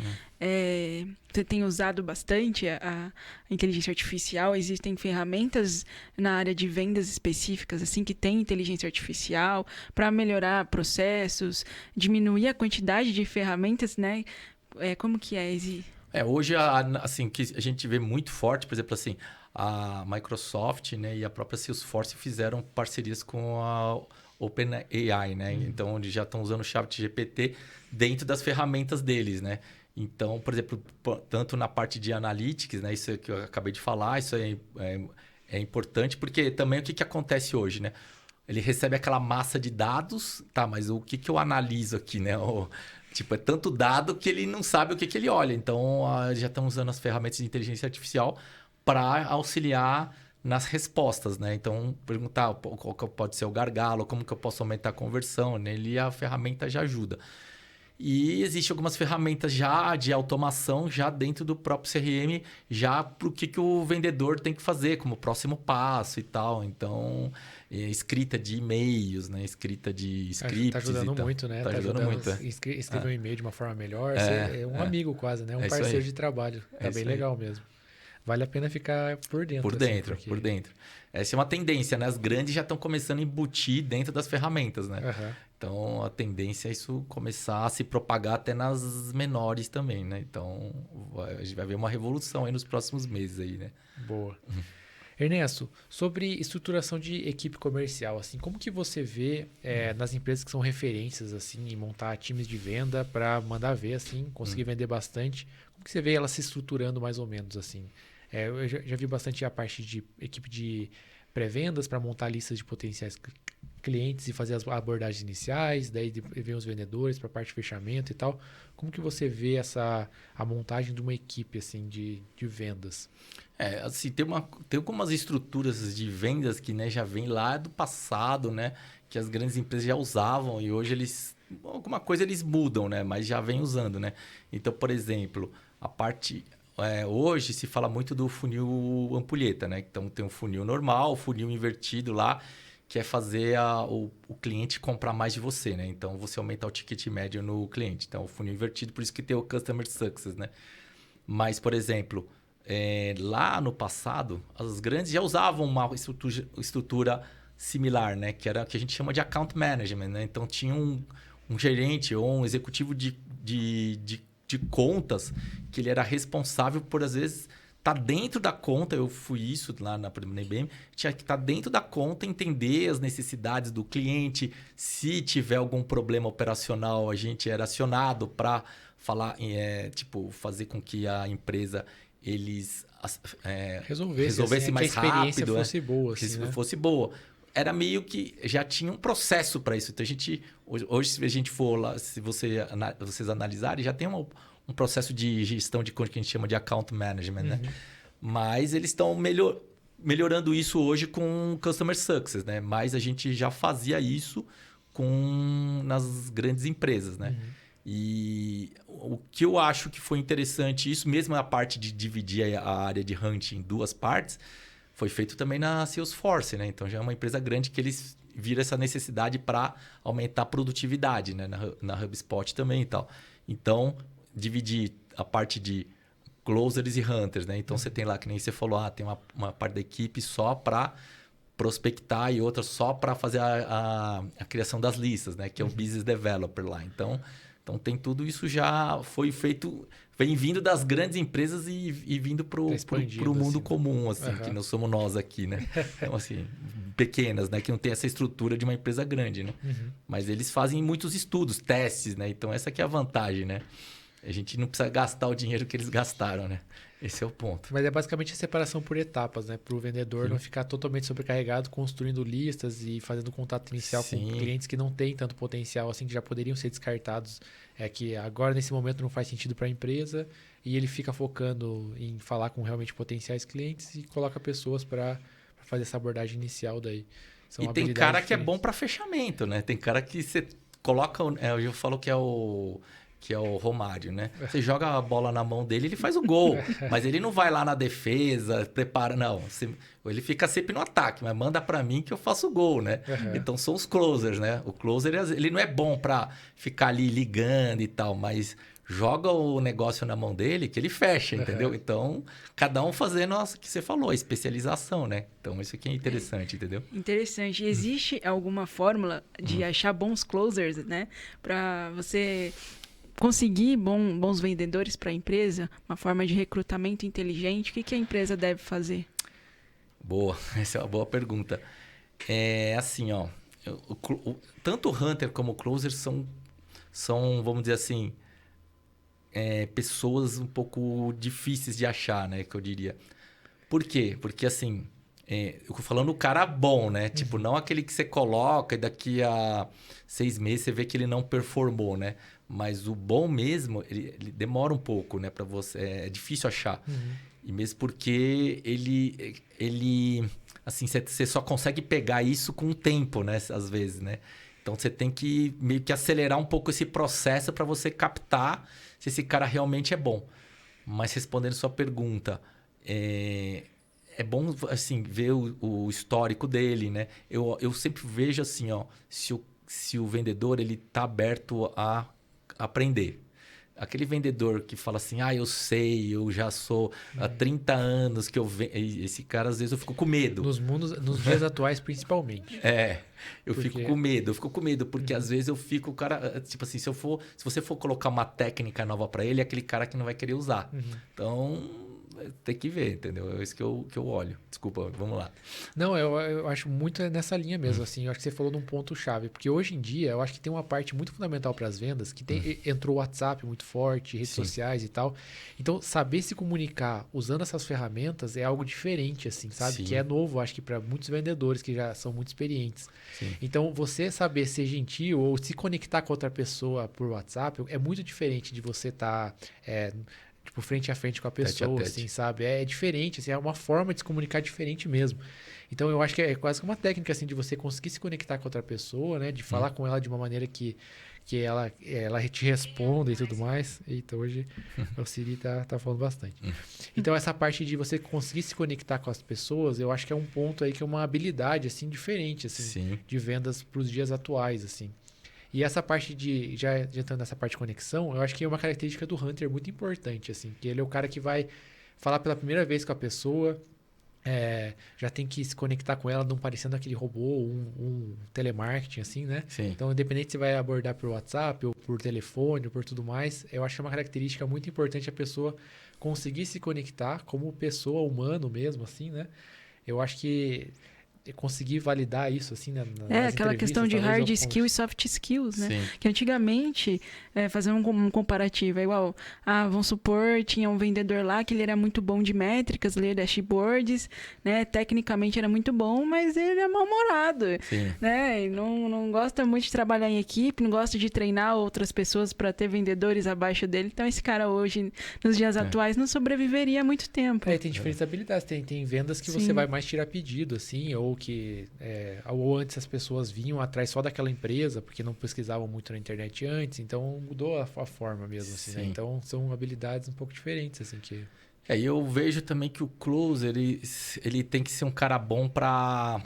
C: você tem usado bastante a inteligência artificial? Existem ferramentas na área de vendas específicas, assim, que tem inteligência artificial para melhorar processos, diminuir a quantidade de ferramentas, né? Como que é?
B: Hoje, assim, que a gente vê muito forte, por exemplo, assim, a Microsoft, né, e a própria Salesforce fizeram parcerias com a OpenAI, né? Então, eles já estão usando o ChatGPT dentro das ferramentas deles, né? Então, por exemplo, tanto na parte de analytics, né? Isso que eu acabei de falar, isso é importante, porque também o que acontece hoje, né? Ele recebe aquela massa de dados, mas o que eu analiso aqui, né? Tipo, é tanto dado que ele não sabe o que ele olha. Então, já estão usando as ferramentas de inteligência artificial para auxiliar nas respostas, né? Então, perguntar qual que pode ser o gargalo, como que eu posso aumentar a conversão, nele a ferramenta já ajuda. E existem algumas ferramentas já de automação, já dentro do próprio CRM, já para o que o vendedor tem que fazer, como próximo passo e tal. Então, escrita de e-mails, né? Escrita de scripts.
A: Tá ajudando muito, né?
B: Tá ajudando muito.
A: Escrever um e-mail de uma forma melhor. É um amigo quase, né? Um parceiro de trabalho. Tá bem legal mesmo. Vale a pena ficar por dentro.
B: Por dentro. Essa é uma tendência, né? As grandes já estão começando a embutir dentro das ferramentas, né? Então, a tendência é isso começar a se propagar até nas menores também, né? Então, a gente vai ver uma revolução aí nos próximos meses aí, né?
A: Boa. Ernesto, sobre estruturação de equipe comercial, assim, como que você vê nas empresas que são referências, assim, em montar times de venda para mandar ver, assim, conseguir vender bastante? Como que você vê ela se estruturando mais ou menos, assim? Eu já vi bastante a parte de equipe de pré-vendas para montar listas de potenciais clientes e fazer as abordagens iniciais, daí vem os vendedores para a parte de fechamento e tal. Como que você vê a montagem de uma equipe assim de vendas?
B: Assim, tem algumas estruturas de vendas que, né, já vem lá do passado, né, que as grandes empresas já usavam e hoje alguma coisa eles mudam, né, mas já vem usando, né. Então, por exemplo, hoje se fala muito do funil ampulheta, né. Então, tem um funil normal, funil invertido lá, que é fazer o cliente comprar mais de você, né. Então, você aumentar o ticket médio no cliente. Então, o funil invertido, por isso que tem o Customer Success, né. Mas, por exemplo, lá no passado, as grandes já usavam uma estrutura similar, né? Que a gente chama de account management, né? Então, tinha um gerente ou um executivo de contas que ele era responsável por, às vezes, estar dentro da conta. Eu fui isso lá na IBM. Tinha que estar dentro da conta, entender as necessidades do cliente. Se tiver algum problema operacional, a gente era acionado para falar, fazer com que a empresa resolvesse mais rápido. Que a experiência
A: fosse boa. Assim, né?
B: Fosse boa. Era meio que já tinha um processo para isso. Então, hoje, se a gente for lá, se vocês analisarem, já tem um processo de gestão de conta que a gente chama de account management, né? Mas eles estão melhorando isso hoje com Customer Success, né? Mas a gente já fazia isso nas grandes empresas, né? E o que eu acho que foi interessante, isso mesmo a parte de dividir a área de hunting em duas partes, foi feito também na Salesforce, né? Então já é uma empresa grande que eles viram essa necessidade para aumentar a produtividade, né? Na HubSpot também e tal. Então, dividir a parte de closers e hunters, né? Então você tem lá, que nem você falou, tem uma parte da equipe só para prospectar e outra só para fazer a criação das listas, né? Que é o business developer lá. Então tem tudo isso já foi feito, vem vindo das grandes empresas e vindo para o mundo comum, assim, que não somos nós aqui, né? Então, assim, pequenas, né? Que não tem essa estrutura de uma empresa grande, né? Mas eles fazem muitos estudos, testes, né? Então, essa que é a vantagem, né? A gente não precisa gastar o dinheiro que eles gastaram, né? Esse é o ponto.
A: Mas é basicamente a separação por etapas, né? Para o vendedor não ficar totalmente sobrecarregado, construindo listas e fazendo contato inicial com clientes que não têm tanto potencial, assim, que já poderiam ser descartados. Que agora, nesse momento, não faz sentido para a empresa e ele fica focando em falar com realmente potenciais clientes e coloca pessoas para fazer essa abordagem inicial daí.
B: E tem cara que é bom para fechamento, né? Tem cara que você coloca... eu falo que é o Romário, né? Você joga a bola na mão dele, ele faz o gol. Mas ele não vai lá na defesa, prepara... Não, ele fica sempre no ataque, mas manda para mim que eu faço o gol, né? Então, são os closers, né? O closer, ele não é bom para ficar ali ligando e tal, mas joga o negócio na mão dele que ele fecha, entendeu? Então, cada um fazendo o que você falou, a especialização, né? Então, isso aqui é interessante, entendeu?
C: Interessante. Existe alguma fórmula de achar bons closers, né? Para você... conseguir bons vendedores para a empresa, uma forma de recrutamento inteligente, o que a empresa deve fazer?
B: Boa, essa é uma boa pergunta. Assim, tanto o Hunter como o Closer são, vamos dizer assim, pessoas um pouco difíceis de achar, né, que eu diria. Por quê? Porque, assim, eu tô falando o cara bom, né? Tipo, não aquele que você coloca e daqui a 6 meses você vê que ele não performou, né? Mas o bom mesmo, ele demora um pouco, né? Para você, é difícil achar. E mesmo porque ele assim, você só consegue pegar isso com o tempo, né? Às vezes, né? Então, você tem que meio que acelerar um pouco esse processo para você captar se esse cara realmente é bom. Mas respondendo sua pergunta, é bom, assim, ver o histórico dele, né? Eu sempre vejo assim, se o vendedor ele tá aberto a aprender. Aquele vendedor que fala assim, eu sei, eu já sou há 30 anos que eu vendo. Esse cara, às vezes, eu fico com medo.
A: Nos dias atuais, principalmente.
B: Fico com medo. Eu fico com medo, porque às vezes eu fico, o cara, tipo assim, se você for colocar uma técnica nova para ele, é aquele cara que não vai querer usar. Então, tem que ver, entendeu? É isso que eu olho. Desculpa, vamos lá.
A: Não, eu acho muito nessa linha mesmo, assim. Eu acho que você falou num ponto-chave. Porque hoje em dia, eu acho que tem uma parte muito fundamental para as vendas, que entrou o WhatsApp muito forte, redes sociais e tal. Então, saber se comunicar usando essas ferramentas é algo diferente, assim, sabe?
B: Sim.
A: Que é novo, acho que para muitos vendedores que já são muito experientes.
B: Sim.
A: Então, você saber ser gentil ou se conectar com outra pessoa por WhatsApp é muito diferente de você estar... tipo, frente a frente com a pessoa,
B: tete.
A: assim, sabe? É diferente, assim, é uma forma de se comunicar diferente mesmo. Então, eu acho que é quase que uma técnica, assim, de você conseguir se conectar com outra pessoa, né? De falar com ela de uma maneira que ela te responda e tudo mais. Eita, hoje o Siri tá falando bastante. Então, essa parte de você conseguir se conectar com as pessoas, eu acho que é um ponto aí que é uma habilidade, assim, diferente, assim,
B: Sim.
A: de vendas para os dias atuais, assim. E essa parte já entrando nessa parte de conexão, eu acho que é uma característica do Hunter muito importante, assim, que ele é o cara que vai falar pela primeira vez com a pessoa, já tem que se conectar com ela, não parecendo aquele robô, um telemarketing, assim, né?
B: Sim.
A: Então, independente se vai abordar por WhatsApp ou por telefone ou por tudo mais, eu acho que é uma característica muito importante a pessoa conseguir se conectar como pessoa, humano mesmo, assim, né? Eu acho que conseguir validar isso, assim, né?
C: Aquela questão de hard skill e soft skills, né?
B: Sim.
C: Que antigamente, fazendo um comparativo, é igual, vamos supor, tinha um vendedor lá que ele era muito bom de métricas, ler dashboards, né? Tecnicamente era muito bom, mas ele é mal-humorado,
B: Sim.
C: né? E não gosta muito de trabalhar em equipe, não gosta de treinar outras pessoas para ter vendedores abaixo dele. Então, esse cara hoje, nos dias atuais, não sobreviveria há muito tempo.
A: Tem diferentes habilidades. Tem vendas que
C: Sim.
A: você vai mais tirar pedido, assim, ou que ou antes as pessoas vinham atrás só daquela empresa, porque não pesquisavam muito na internet antes, então mudou a forma mesmo, assim, né? Então são habilidades um pouco diferentes, assim, que...
B: E eu vejo também que o closer, ele tem que ser um cara bom para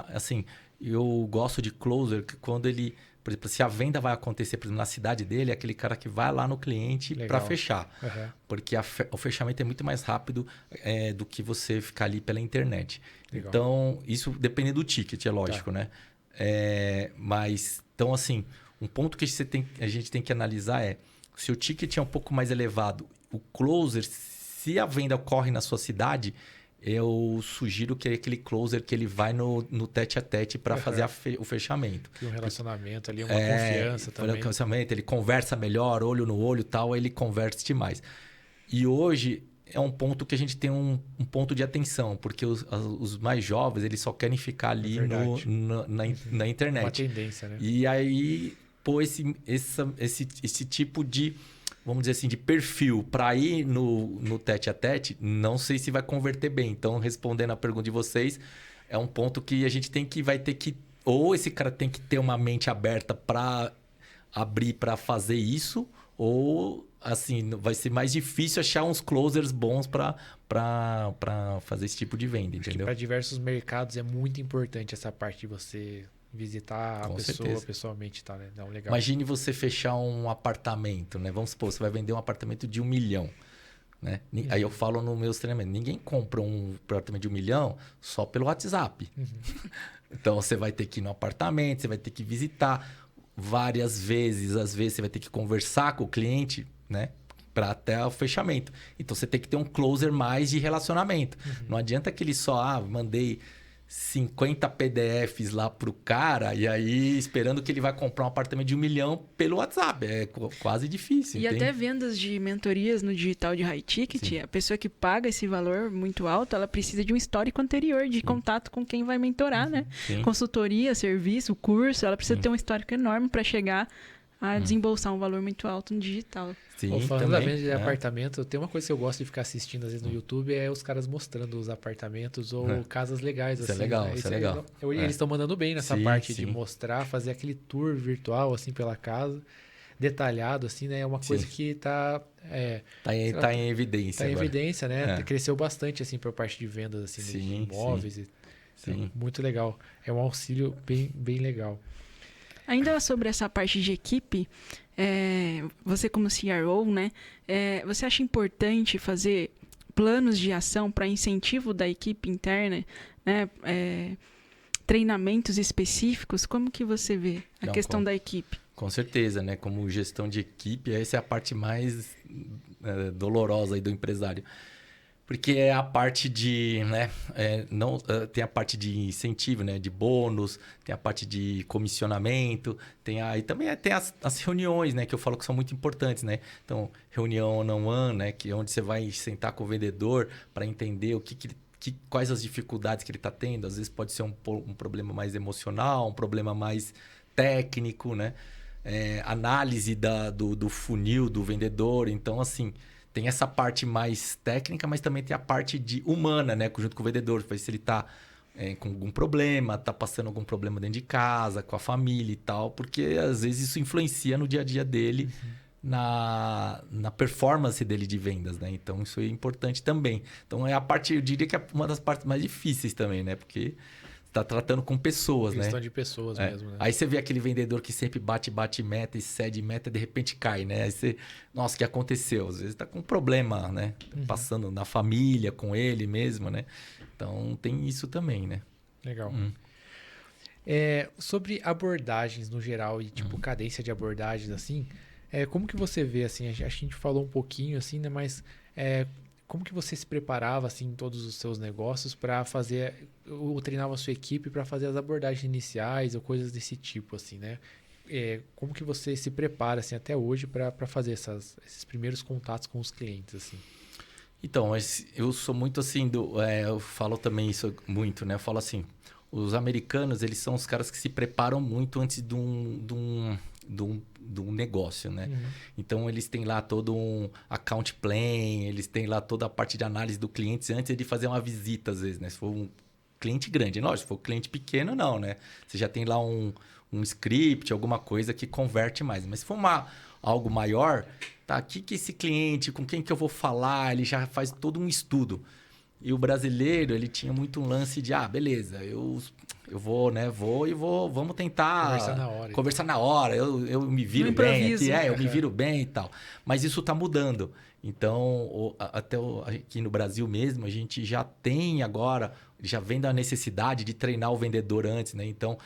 B: assim, eu gosto de closer que quando ele, por exemplo, se a venda vai acontecer, por exemplo, na cidade dele, é aquele cara que vai lá no cliente para fechar.
A: Uhum.
B: Porque o fechamento é muito mais rápido do que você ficar ali pela internet.
A: Legal.
B: Então, isso depende do ticket, é lógico, né? Mas, então, assim, um ponto que a gente tem que analisar é se o ticket é um pouco mais elevado, o closer, se a venda ocorre na sua cidade, eu sugiro que é aquele closer que ele vai no tete a tete para fazer o fechamento.
A: E um relacionamento ali, uma confiança também.
B: Ele conversa melhor, olho no olho e tal, ele converte mais. E hoje é um ponto que a gente tem um ponto de atenção, porque os mais jovens eles só querem ficar ali na internet.
A: Uma tendência, né?
B: E aí, pô, esse tipo de, vamos dizer assim, de perfil para ir no tete a tete, não sei se vai converter bem. Então, respondendo a pergunta de vocês, é um ponto que a gente vai ter que... Ou esse cara tem que ter uma mente aberta para abrir para fazer isso, ou assim, vai ser mais difícil achar uns closers bons para fazer esse tipo de venda, entendeu?
A: Para diversos mercados é muito importante essa parte de você visitar a pessoa pessoalmente, tá, né? Não, legal.
B: Imagine você fechar um apartamento, né? Vamos supor, você vai vender um apartamento de 1 milhão, né? Aí eu falo no meus treinamentos, ninguém compra um apartamento de 1 milhão só pelo WhatsApp. Então, você vai ter que ir no apartamento, você vai ter que visitar várias vezes, às vezes você vai ter que conversar com o cliente, né? Para até o fechamento. Então, você tem que ter um closer mais de relacionamento. Não adianta que ele só, mandei 50 PDFs lá pro cara e aí esperando que ele vai comprar um apartamento de 1 milhão pelo WhatsApp. É quase difícil.
C: E até vendas de mentorias no digital de high ticket, a pessoa que paga esse valor muito alto, ela precisa de um histórico anterior de contato com quem vai mentorar, né?
B: Sim.
C: Consultoria, serviço, curso, ela precisa ter um histórico enorme para chegar a desembolsar um valor muito alto no digital.
B: Sim,
A: falando da venda de apartamento, tem uma coisa que eu gosto de ficar assistindo às vezes no YouTube, é os caras mostrando os apartamentos ou casas legais.
B: Isso
A: assim,
B: é legal,
A: né?
B: isso é legal.
A: Eles estão mandando bem nessa parte de mostrar, fazer aquele tour virtual assim pela casa, detalhado, assim, né? É uma coisa que tá
B: em evidência.
A: Tá em evidência, né? Cresceu bastante assim para a parte de vendas assim, de imóveis. Então, muito legal. É um auxílio bem, bem legal.
C: Ainda sobre essa parte de equipe, você como CRO, né? Você acha importante fazer planos de ação para incentivo da equipe interna, né? Treinamentos específicos? Como que você vê a questão da equipe?
B: Com certeza, né? Como gestão de equipe, essa é a parte mais dolorosa aí do empresário. Porque é a parte de, né, não, tem a parte de incentivo, né, de bônus, tem a parte de comissionamento, e também tem as reuniões, né, que eu falo que são muito importantes, né? Então, reunião one-on-one, né, que é onde você vai sentar com o vendedor para entender quais as dificuldades que ele está tendo. Às vezes pode ser um problema mais emocional, um problema mais técnico, né? Análise do funil do vendedor. Então, assim, tem essa parte mais técnica, mas também tem a parte humana, né? Junto com o vendedor. Ver se ele está com algum problema, está passando algum problema dentro de casa, com a família e tal. Porque, às vezes, isso influencia no dia a dia dele, na performance dele de vendas, né? Então, isso é importante também. Então, eu diria que é uma das partes mais difíceis também, né? Porque está tratando com pessoas,
A: Questão
B: né?
A: de pessoas mesmo, né?
B: Aí você vê aquele vendedor que sempre bate meta e cede meta, de repente cai, né? Aí você, nossa, o que aconteceu? Às vezes está com um problema, né? Passando na família, com ele mesmo, né? Então, tem isso também, né?
A: Legal. Sobre abordagens no geral e, tipo, cadência de abordagens, assim, como que você vê, assim, acho que a gente falou um pouquinho, assim, né? Mas como que você se preparava, assim, em todos os seus negócios para fazer, ou treinava a sua equipe para fazer as abordagens iniciais ou coisas desse tipo, assim, né? Como que você se prepara, assim, até hoje para fazer esses primeiros contatos com os clientes, assim?
B: Então, eu sou muito assim, eu falo também isso muito, né? Eu falo assim, os americanos, eles são os caras que se preparam muito antes de um negócio, né? Então, eles têm lá todo um account plan, eles têm lá toda a parte de análise do cliente antes de fazer uma visita, às vezes, né? Se for um cliente grande, lógico, se for um cliente pequeno, não, né? Você já tem lá um script, alguma coisa que converte mais. Mas se for algo maior, tá? Que esse cliente, com quem que eu vou falar, ele já faz todo um estudo. E o brasileiro, ele tinha muito um lance de, beleza, eu vou, né? Vamos tentar... Conversar na hora. Eu me viro bem aqui, eu me viro bem e tal. Mas isso está mudando. Então, aqui no Brasil mesmo, a gente já tem agora, já vem da necessidade de treinar o vendedor antes, né? Então,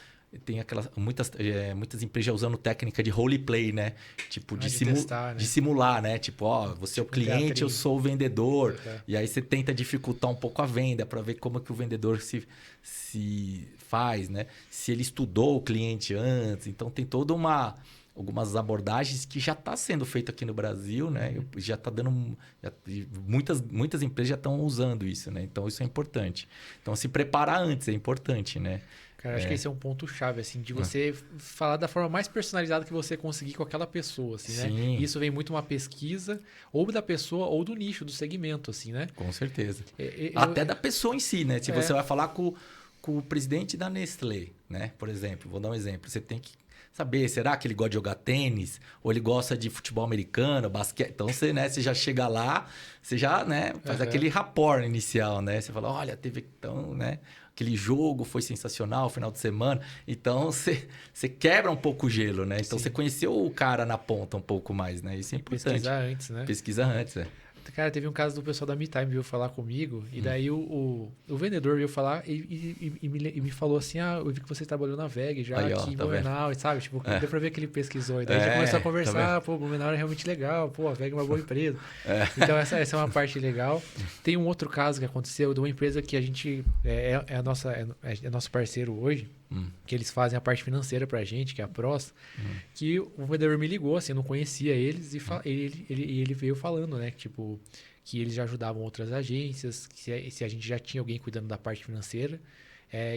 B: tem muitas empresas já usando técnica de roleplay, né? Tipo, de
A: testar, né?
B: De simular, né? Tipo, você é o cliente, eu sou o vendedor. E aí você tenta dificultar um pouco a venda para ver como que o vendedor se faz, né? Se ele estudou o cliente antes. Então, tem toda algumas abordagens que já está sendo feito aqui no Brasil, né? Já está dando... muitas empresas já estão usando isso, né? Então, isso é importante. Então, se preparar antes é importante, né?
A: Cara, acho que esse é um ponto-chave, assim, de você falar da forma mais personalizada que você conseguir com aquela pessoa, assim, né? E isso vem muito uma pesquisa, ou da pessoa, ou do nicho, do segmento, assim, né?
B: Com certeza. Até da pessoa em si, né? Se você vai falar com o presidente da Nestlé, né? Por exemplo, vou dar um exemplo. Você tem que saber, será que ele gosta de jogar tênis? Ou ele gosta de futebol americano, basquete? Então, você já chega lá, você já, né, faz aquele rapport inicial, né? Você fala, olha, teve então, né? Aquele jogo foi sensacional, final de semana. Então, você quebra um pouco o gelo, né? Então, você conheceu o cara na ponta um pouco mais, né? Isso é importante.
A: Pesquisar antes, né?
B: Pesquisa antes,
A: Cara, teve um caso do pessoal da MeTime veio falar comigo, e daí o vendedor veio falar e me falou assim, eu vi que você trabalhou na VEG já aqui em Blumenau, sabe? Tipo, deu pra ver que ele pesquisou. E daí a gente começou a conversar, Blumenau é realmente legal, a VEG é uma boa empresa. Então, essa é uma parte legal. Tem um outro caso que aconteceu de uma empresa que a gente é nosso parceiro hoje, que eles fazem a parte financeira pra gente, que é a PROS, que o vendedor me ligou, assim, eu não conhecia eles, e ele veio falando, né, tipo, que eles já ajudavam outras agências, se a gente já tinha alguém cuidando da parte financeira,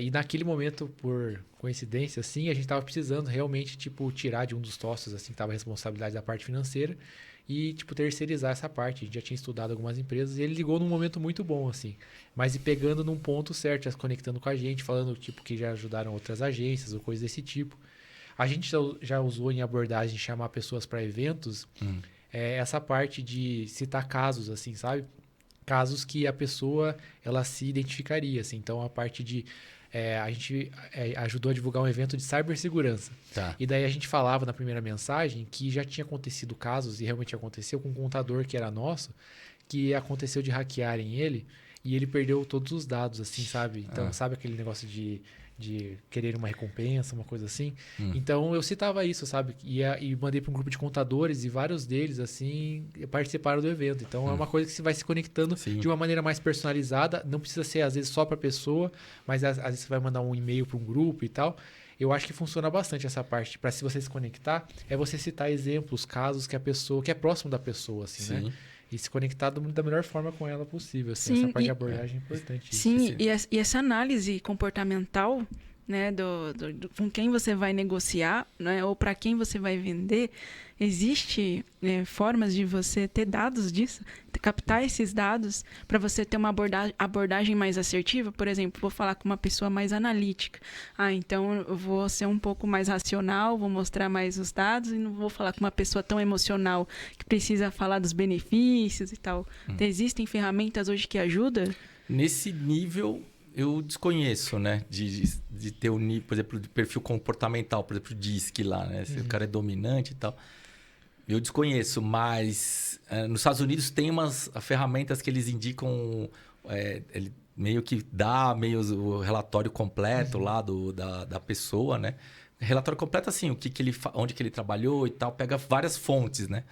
A: e naquele momento, por coincidência, assim, a gente tava precisando realmente, tipo, tirar de um dos sócios, assim, que tava a responsabilidade da parte financeira, e, tipo, terceirizar essa parte. A gente já tinha estudado algumas empresas e ele ligou num momento muito bom, assim. Mas e pegando num ponto certo, já se conectando com a gente, falando, tipo, que já ajudaram outras agências ou coisas desse tipo. A gente já usou em abordagem chamar pessoas para eventos, essa parte de citar casos, assim, sabe? Casos que a pessoa, ela se identificaria, assim. Então, a parte de... a gente ajudou a divulgar um evento de cibersegurança.
B: Tá.
A: E daí a gente falava na primeira mensagem que já tinha acontecido casos, e realmente aconteceu, com um contador que era nosso, que aconteceu de hackearem ele, e ele perdeu todos os dados, assim, sabe? Então, sabe aquele negócio de de querer uma recompensa, uma coisa assim. Então, eu citava isso, sabe? E mandei para um grupo de contadores e vários deles, assim, participaram do evento. Então, é uma coisa que você vai se conectando de uma maneira mais personalizada. Não precisa ser, às vezes, só para a pessoa, mas às vezes você vai mandar um e-mail para um grupo e tal. Eu acho que funciona bastante essa parte. Para se você se conectar, é você citar exemplos, casos que a pessoa, que é próximo da pessoa, assim, né? E se conectar da melhor forma com ela possível. Assim. Essa parte de abordagem é importante.
C: Sim, e essa análise comportamental, né, com quem você vai negociar, né, ou para quem você vai vender, existe formas de você ter dados disso, captar esses dados para você ter uma abordagem mais assertiva. Por exemplo, vou falar com uma pessoa mais analítica. Então eu vou ser um pouco mais racional, vou mostrar mais os dados e não vou falar com uma pessoa tão emocional que precisa falar dos benefícios e tal. Então, existem ferramentas hoje que ajudam?
B: Nesse nível, eu desconheço, né? De ter um nível, por exemplo, de perfil comportamental, por exemplo, o DISC lá, né? Se o cara é dominante e tal. Eu desconheço, mas nos Estados Unidos tem umas ferramentas que eles indicam, ele meio que dá o relatório completo lá da pessoa, né? Relatório completo assim, onde que ele trabalhou e tal, pega várias fontes, né?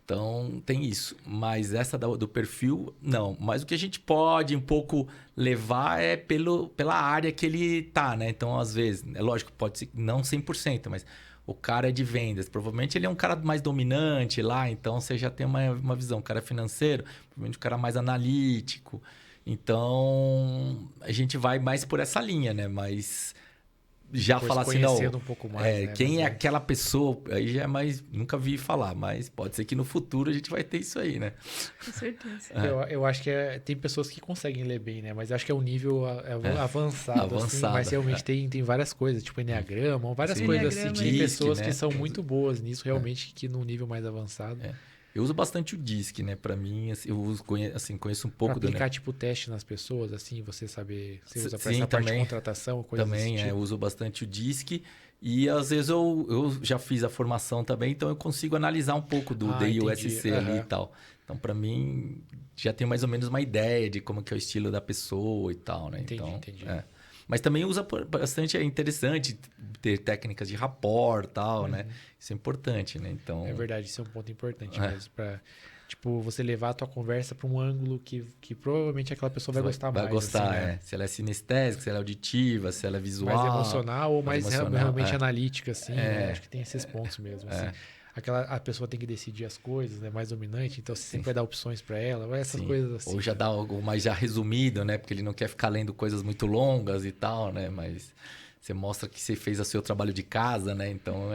B: Então, tem isso. Mas essa do perfil, não. Mas o que a gente pode um pouco levar é pela área que ele tá, né? Então, às vezes, é lógico, pode ser não 100%, mas o cara é de vendas. Provavelmente ele é um cara mais dominante lá, então você já tem uma visão. O cara é financeiro, provavelmente o cara é mais analítico. Então, a gente vai mais por essa linha, né? Mas já
A: depois
B: falar assim, não,
A: um pouco mais, né?
B: quem é aquela pessoa, aí já é mais, nunca vi falar, mas pode ser que no futuro a gente vai ter isso aí, né?
C: Com certeza.
A: Eu acho que tem pessoas que conseguem ler bem, né? Mas eu acho que é um nível avançado, assim, mas realmente tem várias coisas, tipo Enneagrama, várias coisas assim. Tem pessoas que são muito boas nisso, realmente, que num nível mais avançado.
B: Eu uso bastante o DISC, né? Pra mim, assim, conheço um pouco
A: pra aplicar, tipo, teste nas pessoas, assim, você saber... Você usa pra
B: sim,
A: essa
B: também,
A: parte de contratação, coisas
B: também,
A: desse tipo.
B: Eu uso bastante o DISC. E, às vezes, eu já fiz a formação também, então eu consigo analisar um pouco do DIUSC ali e tal. Então, pra mim, já tenho mais ou menos uma ideia de como que é o estilo da pessoa e tal, né?
A: Entendi.
B: Mas também usa bastante, é interessante ter técnicas de rapport e tal, né? Isso é importante, né? Então...
A: É verdade, isso é um ponto importante mesmo. Pra, tipo, você levar a tua conversa para um ângulo que provavelmente aquela pessoa vai gostar mais.
B: Vai gostar,
A: assim, né?
B: Se ela é sinestésica, se ela é auditiva, se ela é visual.
A: Mais emocional ou mais realmente
B: analítica,
A: analítica, assim. Né? Acho que tem esses pontos mesmo, assim. A pessoa tem que decidir as coisas, né? Mais dominante, então você sempre vai dar opções para ela, essas coisas assim.
B: Ou já dá algo mais já resumido, né? Porque ele não quer ficar lendo coisas muito longas e tal, né? Mas você mostra que você fez o seu trabalho de casa, né? Então,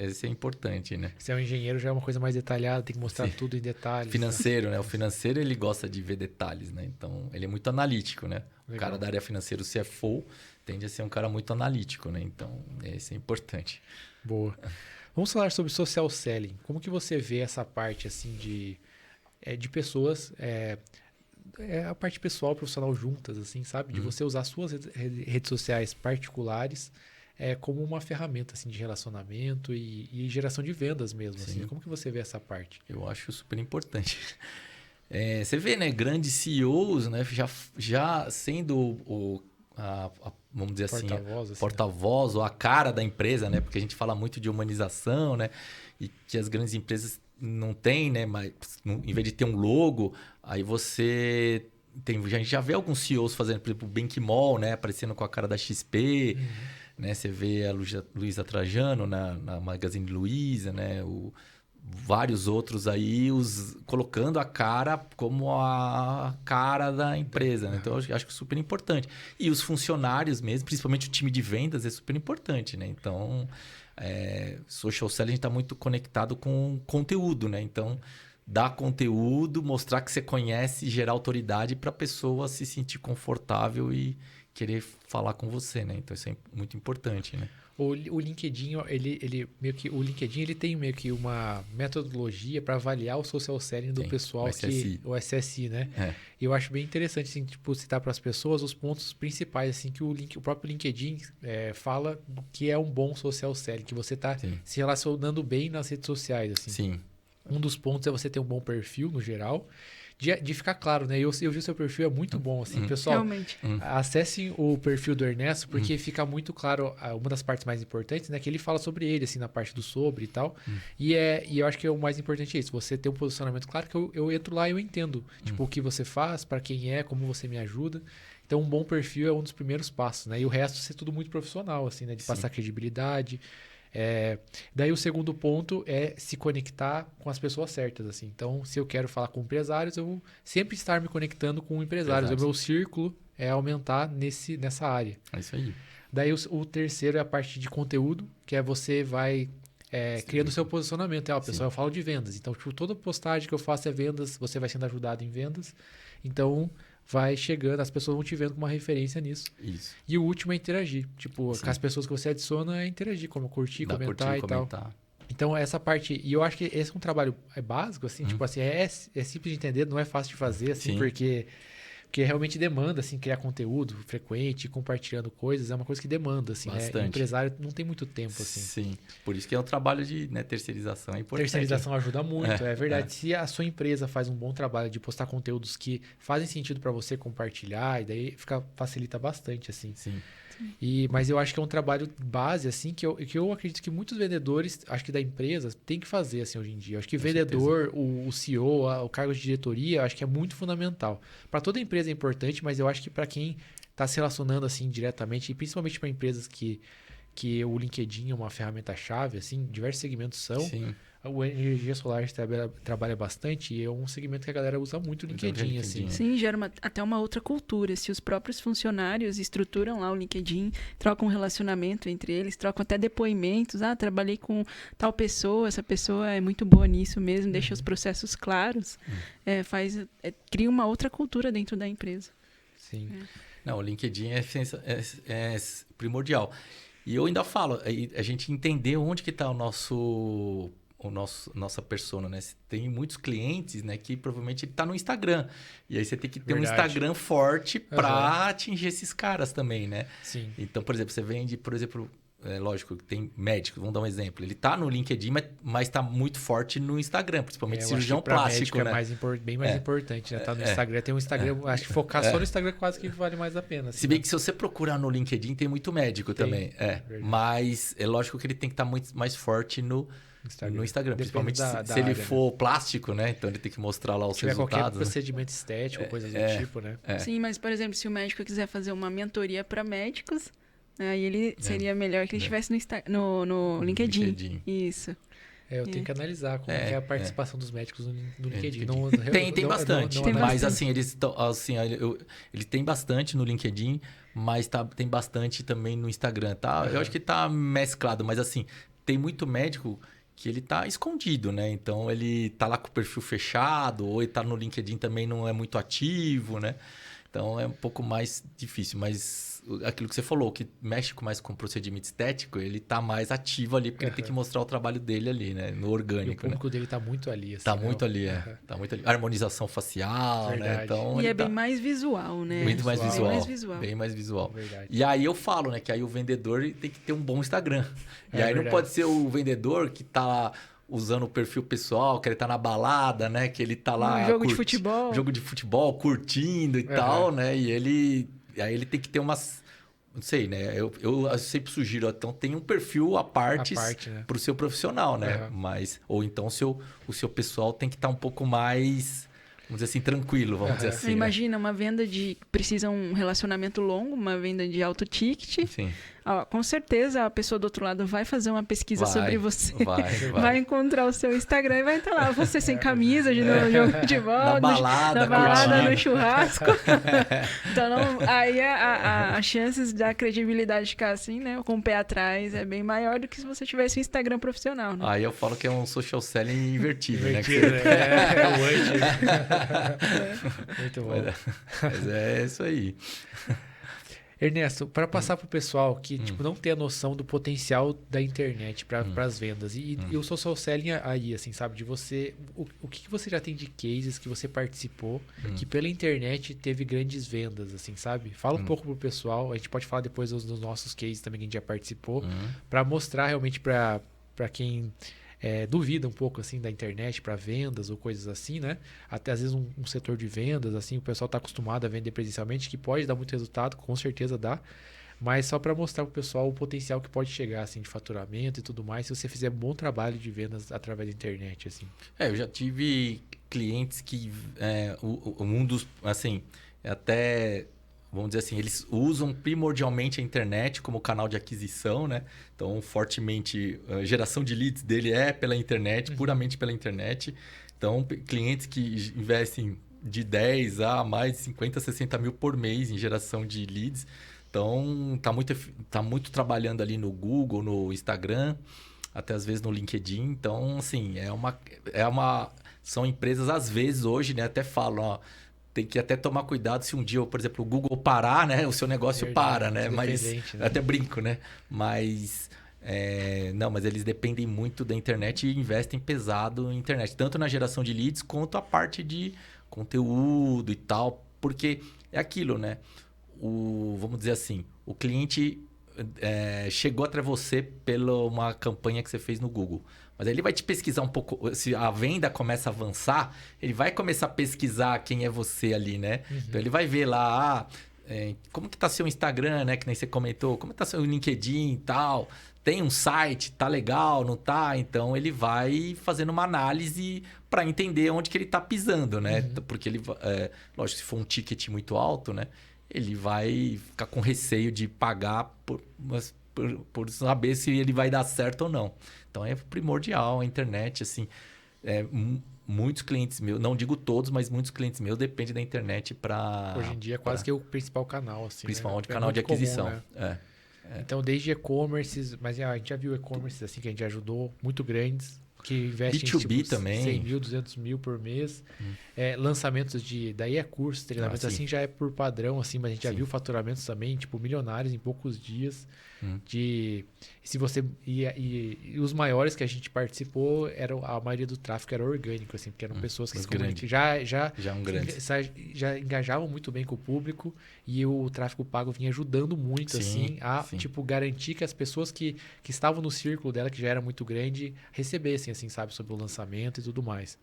B: isso é importante, né?
A: Se é um engenheiro, já é uma coisa mais detalhada, tem que mostrar tudo em detalhes.
B: Financeiro, né? O financeiro, ele gosta de ver detalhes, né? Então, ele é muito analítico, né? Legal. O cara da área financeira, o CFO, tende a ser um cara muito analítico, né? Então, isso é importante.
A: Boa. Vamos falar sobre social selling. Como que você vê essa parte assim de pessoas, a parte pessoal e profissional juntas, assim, sabe? De você usar suas redes sociais particulares como uma ferramenta assim, de relacionamento e geração de vendas mesmo. Assim. Como que você vê essa parte?
B: Eu acho super importante. Você vê, né? Grandes CEOs, né? Já sendo vamos dizer porta-voz ou a cara da empresa, né? Porque a gente fala muito de humanização, né? E que as grandes empresas não têm, né? Mas em vez de ter um logo, aí você tem... A gente já vê alguns CEOs fazendo, por exemplo, o Benchimol, né? Aparecendo com a cara da XP, né? Você vê a Luísa Trajano na Magazine Luiza, né? Vários outros aí colocando a cara como a cara da empresa. Né? Então, eu acho que é super importante. E os funcionários mesmo, principalmente o time de vendas, é super importante. Né? Então, social selling, a gente está muito conectado com conteúdo. Né? Então, dar conteúdo, mostrar que você conhece e gerar autoridade para a pessoa se sentir confortável e querer falar com você. Né? Então, isso é muito importante, né?
A: O LinkedIn, o LinkedIn ele tem meio que uma metodologia para avaliar o social selling do pessoal, o SSI, né? E eu acho bem interessante assim, tipo, citar para as pessoas os pontos principais assim que o próprio LinkedIn fala que é um bom social selling, que você está se relacionando bem nas redes sociais, assim.
B: Sim.
A: Um dos pontos é você ter um bom perfil no geral. de ficar claro, né? Eu vi o seu perfil, é muito bom, assim. Pessoal,
C: Realmente.
A: acessem o perfil do Ernesto, porque fica muito claro uma das partes mais importantes, né? Que ele fala sobre ele, assim, na parte do sobre e tal. E eu acho que o mais importante é isso, você ter um posicionamento claro, que eu entro lá e eu entendo, tipo, o que você faz, para quem é, como você me ajuda. Então, um bom perfil é um dos primeiros passos, né? E o resto ser tudo muito profissional, assim, né? De passar credibilidade. Daí o segundo ponto é se conectar com as pessoas certas, assim. Então, se eu quero falar com empresários, eu vou sempre estar me conectando com empresários. O meu círculo é aumentar nessa área.
B: É isso aí.
A: Daí o terceiro é a parte de conteúdo, que é você vai criando o seu posicionamento. Pessoal, eu falo de vendas. Então, tipo, toda postagem que eu faço é vendas, você vai sendo ajudado em vendas. Então, vai chegando, as pessoas vão te vendo como uma referência nisso.
B: Isso.
A: E o último é interagir. Tipo, com as pessoas que você adiciona, é interagir, como curtir, comentar e tal. Então, essa parte... E eu acho que esse é um trabalho básico, assim, tipo assim, é simples de entender, não é fácil de fazer, assim, porque realmente demanda, assim, criar conteúdo frequente, compartilhando coisas, é uma coisa que demanda, assim,
B: bastante.
A: Né? O empresário não tem muito tempo, assim.
B: Sim, por isso que é um trabalho de terceirização, é importante.
A: Terceirização ajuda muito, é verdade. Se a sua empresa faz um bom trabalho de postar conteúdos que fazem sentido para você compartilhar, e daí facilita bastante, assim.
B: Sim.
A: Mas eu acho que é um trabalho base, assim, que eu acredito que muitos vendedores, acho que da empresa, tem que fazer, assim, hoje em dia. Eu acho que vendedor, o CEO, o cargo de diretoria, acho que é muito fundamental. Para toda empresa é importante, mas eu acho que para quem está se relacionando, assim, diretamente, e principalmente para empresas que o LinkedIn é uma ferramenta-chave, assim, diversos segmentos são.
B: Sim.
A: O Energia Solar trabalha bastante e é um segmento que a galera usa muito o LinkedIn, assim.
C: Sim, gera até uma outra cultura. Se os próprios funcionários estruturam lá o LinkedIn, trocam um relacionamento entre eles, trocam até depoimentos. Trabalhei com tal pessoa, essa pessoa é muito boa nisso mesmo, deixa os processos claros, cria uma outra cultura dentro da empresa.
A: Sim.
B: Não, o LinkedIn é primordial. E eu ainda falo, a gente entender onde que está nossa persona, né? Tem muitos clientes, né, que provavelmente ele tá no Instagram. E aí você tem que ter um Instagram forte para atingir esses caras também, né?
A: Sim.
B: Então, por exemplo, você vende, lógico, tem médico, vamos dar um exemplo. Ele tá no LinkedIn, mas tá muito forte no Instagram, principalmente cirurgião plástico, né?
A: É bem mais importante, né? Tá no Instagram, tem um Instagram, acho que focar só no Instagram quase que vale mais a pena. Assim,
B: se bem que se você procurar no LinkedIn, tem muito médico também. Mas é lógico que ele tem que estar muito mais forte no Instagram, principalmente se ele for plástico, né? Então ele tem que mostrar lá os resultados.
A: Qualquer procedimento estético, coisas do tipo, né?
C: Sim, mas, por exemplo, se o médico quiser fazer uma mentoria para médicos, aí ele seria melhor que ele estivesse no LinkedIn. Isso.
A: Eu tenho que analisar como é a participação dos médicos no LinkedIn.
B: Tem bastante. Mas assim, eles tem bastante no LinkedIn, mas tem bastante também no Instagram, tá? Eu acho que tá mesclado, mas assim, tem muito médico que ele tá escondido, né? Então, ele tá lá com o perfil fechado, ou ele tá no LinkedIn também não é muito ativo, né? Então, é um pouco mais difícil. Mas aquilo que você falou, que mexe mais com procedimento estético, ele tá mais ativo ali, porque ele tem que mostrar o trabalho dele ali, né? No orgânico,
A: e o público dele tá muito ali. Assim,
B: tá muito ali, Tá muito ali. Harmonização facial,
A: verdade.
B: Né? Então,
C: e bem mais visual, né?
B: Muito mais visual.
C: Bem mais visual.
A: Verdade.
B: E aí eu falo, né? Que aí o vendedor tem que ter um bom Instagram. E aí não pode ser o vendedor que tá lá usando o perfil pessoal, que ele tá na balada, né? Que ele tá lá...
C: Jogo de futebol,
B: curtindo e tal, né? E aí ele tem que ter umas... Não sei, né? Eu sempre sugiro, então tem um perfil à parte
A: né?
B: Pro seu profissional, né? Mas, ou então o seu pessoal tem que estar um pouco mais... Vamos dizer assim, tranquilo, vamos dizer assim.
C: Imagina uma venda precisa um relacionamento longo, uma venda de alto ticket.
B: Sim.
C: Com certeza a pessoa do outro lado vai fazer uma pesquisa sobre você.
B: Vai
C: encontrar o seu Instagram e vai estar lá. Você sem camisa, no jogo de futebol,
B: na
C: balada, no churrasco. Então, aí as chances da credibilidade ficar assim, né? Com o pé atrás, é bem maior do que se você tivesse um Instagram profissional. Né?
B: Aí eu falo que é um social selling invertido, né?
A: É o anti. Muito bom.
B: Mas é isso aí.
A: Ernesto, para passar para o pessoal que não tem a noção do potencial da internet para as vendas e o social selling aí, assim, sabe, de você, o que você já tem de cases que você participou que pela internet teve grandes vendas, assim, sabe? Fala um pouco pro pessoal, a gente pode falar depois dos nossos cases também que a gente já participou, para mostrar realmente para quem duvida um pouco assim da internet para vendas ou coisas assim, né? Até às vezes um setor de vendas, assim, o pessoal está acostumado a vender presencialmente, que pode dar muito resultado, com certeza dá. Mas só para mostrar para o pessoal o potencial que pode chegar assim, de faturamento e tudo mais, se você fizer bom trabalho de vendas através da internet. Assim.
B: Eu já tive clientes que um dos, assim, até, vamos dizer assim, eles usam primordialmente a internet como canal de aquisição, né? Então, fortemente, a geração de leads dele é pela internet, puramente pela internet. Então, clientes que investem de 10 a mais de 50, 60 mil por mês em geração de leads. Então, tá muito trabalhando ali no Google, no Instagram, até às vezes no LinkedIn. Então, assim, são empresas, às vezes, hoje, né? Até falam, ó, tem que até tomar cuidado se um dia, por exemplo, o Google parar, né? O seu negócio para, né? Mas,
A: né?
B: até brinco, né? Mas, não, mas eles dependem muito da internet e investem pesado em internet. Tanto na geração de leads, quanto a parte de conteúdo e tal. Porque é aquilo, né? Vamos dizer assim, o cliente chegou até você pela uma campanha que você fez no Google. Mas aí ele vai te pesquisar um pouco. Se a venda começa a avançar, ele vai começar a pesquisar quem é você ali, né? Então ele vai ver lá, como que tá seu Instagram, né? Que nem você comentou, como que tá seu LinkedIn e tal. Tem um site, tá legal, não tá? Então ele vai fazendo uma análise para entender onde que ele tá pisando, né? Porque ele, lógico, se for um ticket muito alto, né? Ele vai ficar com receio de pagar por saber se ele vai dar certo ou não. Então, é primordial a internet, assim. Muitos clientes meus, não digo todos, mas muitos clientes meus dependem da internet para...
A: Hoje em dia é quase que o principal canal, assim,
B: principal
A: né?
B: canal de aquisição.
A: Comum, né? Então, desde e-commerces, mas a gente já viu e-commerces assim, que a gente ajudou, muito grandes, que investem
B: B2B
A: tipo,
B: também.
A: 100 mil, 200 mil por mês. Lançamentos daí é curso, treinamentos assim já é por padrão, assim, mas a gente já viu faturamentos também, tipo, milionários em poucos dias. Se você e os maiores que a gente participou, a maioria do tráfego era orgânico, assim, porque eram pessoas que já engajavam muito bem com o público e o tráfego pago vinha ajudando muito tipo garantir que as pessoas que estavam no círculo dela, que já era muito grande, recebessem, assim, sabe, sobre o lançamento e tudo mais.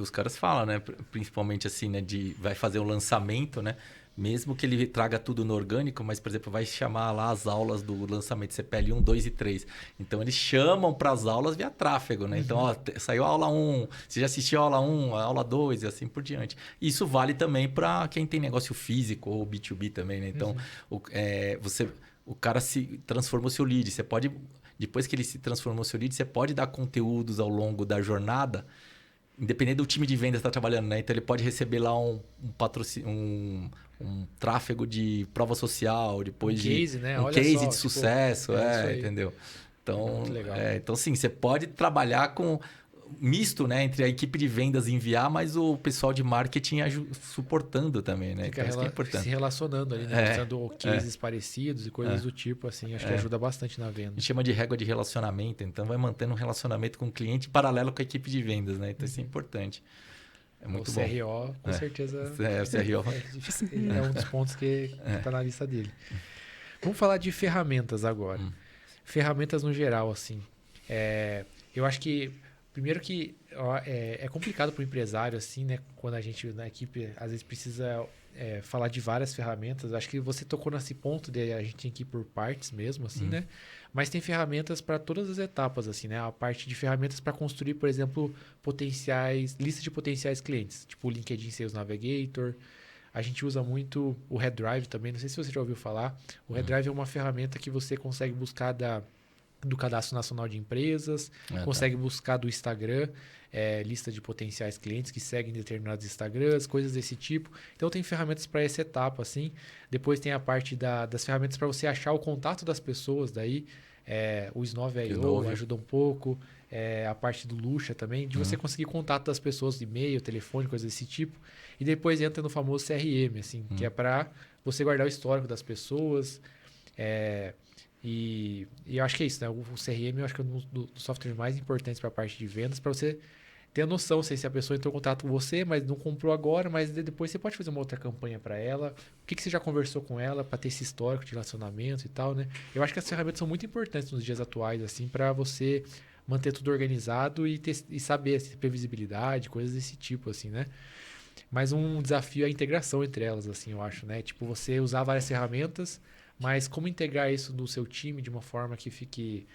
B: Os caras falam, né, principalmente assim, né, vai fazer o lançamento, né? Mesmo que ele traga tudo no orgânico, mas, por exemplo, vai chamar lá as aulas do lançamento CPL 1, 2 e 3. Então, eles chamam para as aulas via tráfego, né? Então, ó, saiu a aula 1, você já assistiu a aula 1, a aula 2 e assim por diante. Isso vale também para quem tem negócio físico ou B2B também, né? Então, o cara se transformou seu lead. Você pode, depois que ele se transformou seu lead, você pode dar conteúdos ao longo da jornada, independente do time de vendas que está trabalhando, né? Então, ele pode receber lá um tráfego de prova social, depois
A: case, né?
B: Um
A: Olha
B: case
A: só,
B: de sucesso, entendeu? Então,
A: muito legal.
B: Então, sim, você pode trabalhar com misto, né? Entre a equipe de vendas enviar, mas o pessoal de marketing suportando também, né?
A: Fica
B: então, isso que é importante.
A: se relacionando ali, né? Mostrando cases parecidos e coisas do tipo, assim. Acho que ajuda bastante na venda.
B: A gente chama de régua de relacionamento. Então, vai mantendo um relacionamento com o cliente paralelo com a equipe de vendas, né? Então, isso é importante. É muito bom.
A: O CRO, com certeza.
B: O CRO.
A: É um dos pontos que está na lista dele. Vamos falar de ferramentas agora. Ferramentas no geral, assim. Eu acho que, primeiro que é complicado para o empresário, assim, né? Quando a gente, na equipe, às vezes precisa falar de várias ferramentas. Acho que você tocou nesse ponto de a gente tem que ir por partes mesmo, assim, né? Mas tem ferramentas para todas as etapas, assim, né? A parte de ferramentas para construir, por exemplo, lista de potenciais clientes, tipo o LinkedIn Sales Navigator. A gente usa muito o RedDrive também, não sei se você já ouviu falar. O RedDrive é uma ferramenta que você consegue buscar do Cadastro Nacional de Empresas, consegue buscar do Instagram, lista de potenciais clientes que seguem determinados Instagrams, coisas desse tipo. Então, tem ferramentas para essa etapa, assim. Depois tem a parte das ferramentas para você achar o contato das pessoas, daí o Snove.io ajuda um pouco, a parte do Lucha também, de você conseguir contato das pessoas, e-mail, telefone, coisas desse tipo. E depois entra no famoso CRM, assim, que é para você guardar o histórico das pessoas. E eu acho que é isso, né? O CRM eu acho que é um dos softwares mais importantes para a parte de vendas, para você ter a noção, sei se a pessoa entrou em contato com você, mas não comprou agora, mas depois você pode fazer uma outra campanha para ela. O que você já conversou com ela para ter esse histórico de relacionamento e tal, né? Eu acho que as ferramentas são muito importantes nos dias atuais, assim, para você manter tudo organizado e saber ter previsibilidade, coisas desse tipo, assim, né? Mas um desafio é a integração entre elas, assim, eu acho, né? Tipo, você usar várias ferramentas, mas como integrar isso no seu time de uma forma que fique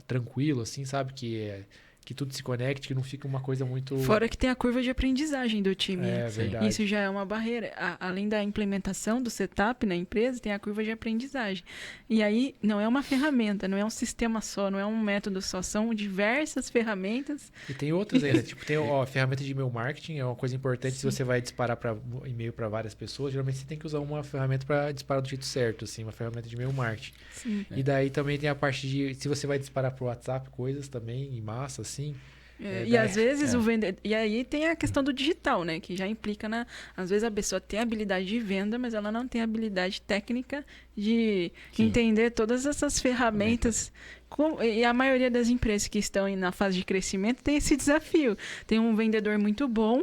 A: tranquilo, assim, sabe? Que tudo se conecte, que não fique uma coisa muito...
C: Fora que tem a curva de aprendizagem do time.
A: É, verdade.
C: Isso já é uma barreira. Além da implementação do setup na empresa, tem a curva de aprendizagem. E aí, não é uma ferramenta, não é um sistema só, não é um método só. São diversas ferramentas.
A: E tem outras ainda. Tipo, tem a ferramenta de e-mail marketing, é uma coisa importante. Se você vai disparar e-mail para várias pessoas, geralmente você tem que usar uma ferramenta para disparar do jeito certo, assim, uma ferramenta de e-mail marketing.
C: Sim.
A: E daí também tem a parte de... Se você vai disparar para o WhatsApp, coisas também em massa, assim...
C: E às vezes o vendedor... E aí tem a questão do digital, né? Que já implica na... Às vezes a pessoa tem habilidade de venda, mas ela não tem habilidade técnica de entender todas essas ferramentas. E a maioria das empresas que estão na fase de crescimento tem esse desafio. Tem um vendedor muito bom,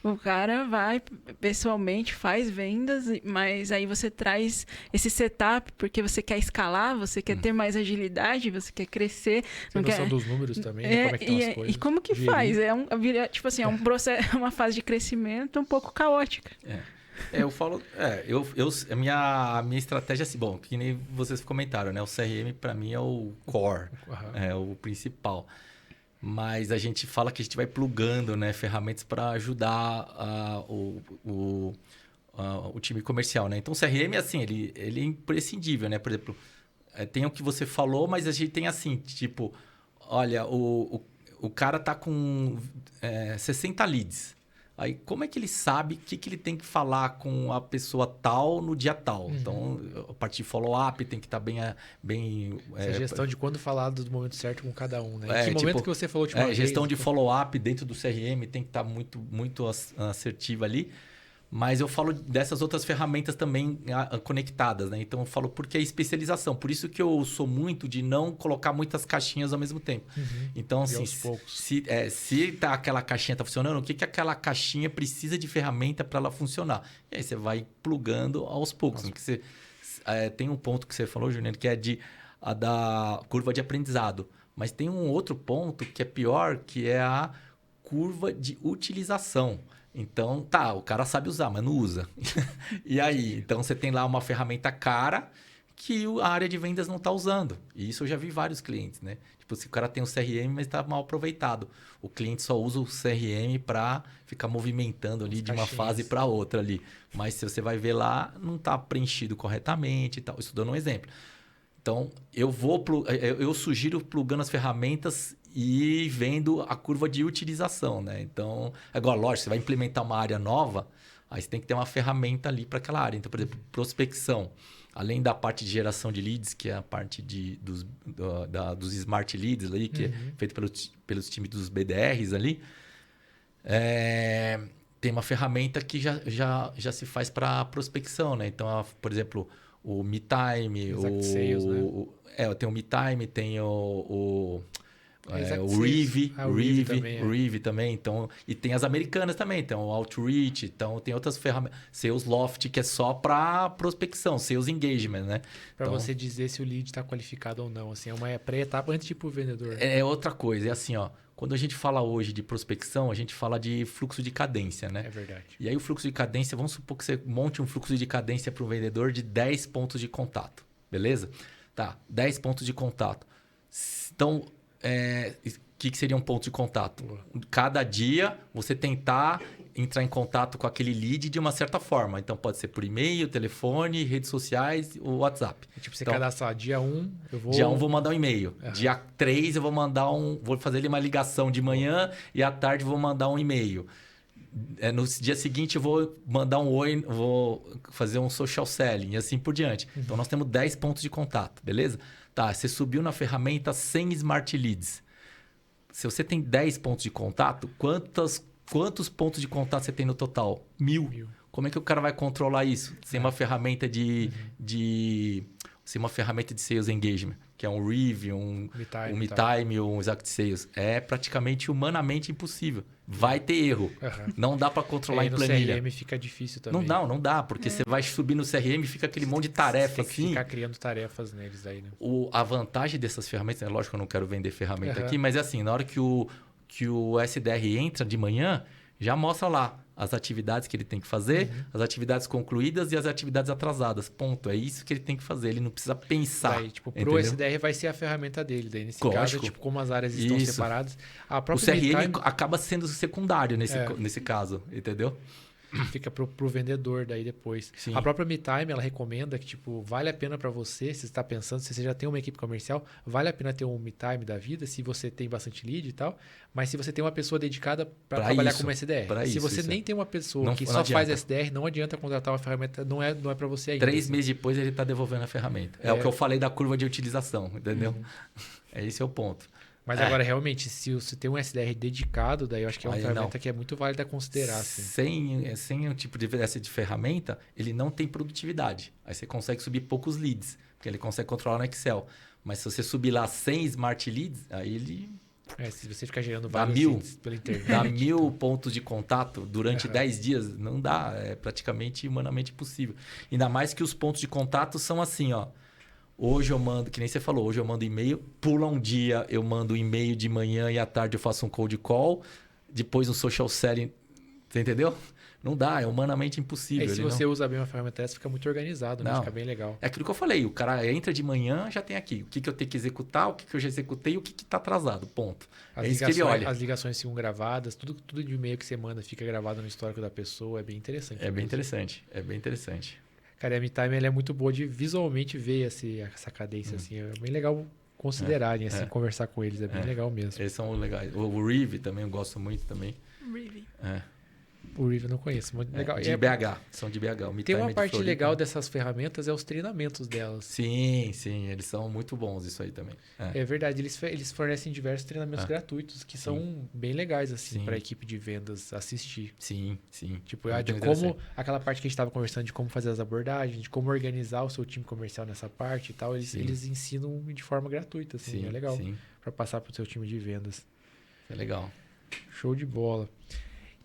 C: o cara vai pessoalmente, faz vendas, mas aí você traz esse setup porque você quer escalar, você quer ter mais agilidade, você quer crescer.
A: Tem noção dos números também, como é que estão as coisas.
C: E como que faz? Tipo assim, é um processo, uma fase de crescimento um pouco caótica.
B: Eu falo... a minha estratégia é assim, bom, que nem vocês comentaram, né? O CRM para mim é o core, é o principal. Mas a gente fala que a gente vai plugando, né, ferramentas para ajudar o time comercial, né? Então, o CRM, assim, ele é imprescindível, né? Por exemplo, tem o que você falou, mas a gente tem assim, tipo... Olha, o cara tá com 60 leads. Aí, como é que ele sabe o que ele tem que falar com a pessoa tal no dia tal? Então, a parte de follow-up tem que estar bem...
A: Essa gestão de quando falar do momento certo com cada um, né? Em que momento que você falou de
B: gestão de follow-up dentro do CRM tem que estar muito, muito assertiva ali. Mas eu falo dessas outras ferramentas também conectadas, né? Então, eu falo porque é especialização. Por isso que eu sou muito de não colocar muitas caixinhas ao mesmo tempo. Então, assim, se aquela caixinha está funcionando, o que aquela caixinha precisa de ferramenta para ela funcionar? E aí você vai plugando aos poucos. Né? Tem um ponto que você falou, Juliano, que é da curva de aprendizado. Mas tem um outro ponto que é pior, que é a curva de utilização. Então, o cara sabe usar, mas não usa. E aí? Então, você tem lá uma ferramenta cara que a área de vendas não está usando. E isso eu já vi vários clientes, né? Tipo, se o cara tem um CRM, mas está mal aproveitado. O cliente só usa o CRM para ficar movimentando ali de uma fase para outra ali. Mas se você vai ver lá, não está preenchido corretamente e tal. Isso dando um exemplo. Então, eu sugiro plugando as ferramentas e vendo a curva de utilização, né? Então, agora, lógico, você vai implementar uma área nova, aí você tem que ter uma ferramenta ali para aquela área. Então, por exemplo, prospecção. Além da parte de geração de leads, que é a parte dos smart leads ali, que é feito pelos times dos BDRs ali, tem uma ferramenta que já se faz para prospecção, né? Então, por exemplo, o MeTime,
A: Sales, né?
B: Tem o MeTime, tem o Reeve também. Então, e tem as americanas também. Então, o Outreach. Então, tem outras ferramentas. Sales Loft, que é só para prospecção. Sales Engagement, né?
A: Para você dizer se o lead está qualificado ou não. Assim, é uma pré-etapa antes de ir para o vendedor.
B: É outra coisa. É assim, ó. Quando a gente fala hoje de prospecção, a gente fala de fluxo de cadência, né?
A: É verdade.
B: E aí, o fluxo de cadência, vamos supor que você monte um fluxo de cadência para o vendedor de 10 pontos de contato. Beleza? Tá, 10 pontos de contato. Então... O que seria um ponto de contato? Cada dia você tentar entrar em contato com aquele lead de uma certa forma. Então, pode ser por e-mail, telefone, redes sociais ou WhatsApp.
A: Tipo, você cadastrar dia 1, eu vou...
B: Dia 1 vou mandar um e-mail. Dia 3 eu vou mandar vou fazer ali uma ligação de manhã e à tarde vou mandar um e-mail. No dia seguinte eu vou mandar um oi, vou fazer um social selling e assim por diante. Então, nós temos 10 pontos de contato, beleza? Tá, você subiu na ferramenta 100 Smart Leads. Se você tem 10 pontos de contato, quantos pontos de contato você tem no total? 1000. Como é que o cara vai controlar isso? Sem uma ferramenta de Assim, uma ferramenta de Sales Engagement, que é um Reeve, um MeTime, um Exact Sales. É praticamente humanamente impossível. Vai ter erro. Não dá para controlar em planilha.
A: No CRM fica difícil também.
B: Não dá, porque você vai subir no CRM e fica aquele monte de tarefa
A: tem que
B: assim.
A: ficar criando tarefas neles aí, né?
B: A vantagem dessas ferramentas, é lógico que eu não quero vender ferramenta aqui, mas é assim, na hora que o SDR entra de manhã, já mostra lá as atividades que ele tem que fazer, as atividades concluídas e as atividades atrasadas. Ponto. É isso que ele tem que fazer. Ele não precisa pensar.
A: Pro SDR vai ser a ferramenta dele. Daí, nesse caso, como as áreas estão separadas...
B: O CRM acaba sendo secundário nesse caso, entendeu?
A: Fica pro vendedor daí depois.
B: Sim.
A: A própria MeTime, ela recomenda que, tipo, vale a pena para você, se você está pensando, se você já tem uma equipe comercial, vale a pena ter um MeTime da vida, se você tem bastante lead e tal, mas se você tem uma pessoa dedicada para trabalhar como SDR. Se você nem tem uma pessoa que só faz SDR, não adianta contratar uma ferramenta, não é para você ainda.
B: 3 meses depois ele está devolvendo a ferramenta. É o que eu falei da curva de utilização, entendeu? Esse é o ponto.
A: Mas agora, realmente, se você tem um SDR dedicado, daí eu acho que é uma ferramenta que é muito válida a considerar. Assim.
B: Sem um tipo de ferramenta, ele não tem produtividade. Aí você consegue subir poucos leads, porque ele consegue controlar no Excel. Mas se você subir lá 100 Smart Leads, aí ele...
A: se você ficar gerando vários leads pela internet.
B: Dá 1000 pontos de contato durante 10 dias, não dá. É praticamente humanamente impossível. Ainda mais que os pontos de contato são assim, ó. Hoje eu mando, que nem você falou, hoje eu mando e-mail, pula um dia, eu mando e-mail de manhã e à tarde eu faço um cold call, depois um social selling, você entendeu? Não dá, é humanamente impossível.
A: Se você usa bem uma ferramenta dessa, fica muito organizado, né? Fica bem legal.
B: É aquilo que eu falei, o cara entra de manhã, já tem aqui o que eu tenho que executar, o que eu já executei e o que está atrasado, ponto.
A: Isso que ele olha. As ligações ficam gravadas, tudo de e-mail que você manda fica gravado no histórico da pessoa, é bem interessante.
B: É bem interessante.
A: Cara, a MeTime ela é muito boa de visualmente ver essa cadência, assim. É bem legal considerarem, conversar com eles. É bem legal mesmo.
B: Eles são legais. O Reeve também, eu gosto muito também.
C: Reeve.
A: O Reeve eu não conheço, muito legal.
B: BH, são de BH.
A: Tem uma parte legal dessas ferramentas, é os treinamentos delas.
B: Sim, eles são muito bons isso aí também.
A: É verdade, eles fornecem diversos treinamentos gratuitos que são bem legais, assim, para a equipe de vendas assistir.
B: Sim.
A: Tipo, de como, aquela parte que a gente estava conversando, de como fazer as abordagens, de como organizar o seu time comercial nessa parte e tal, eles ensinam de forma gratuita, assim, é legal, para passar para o seu time de vendas.
B: É legal.
A: Show de bola.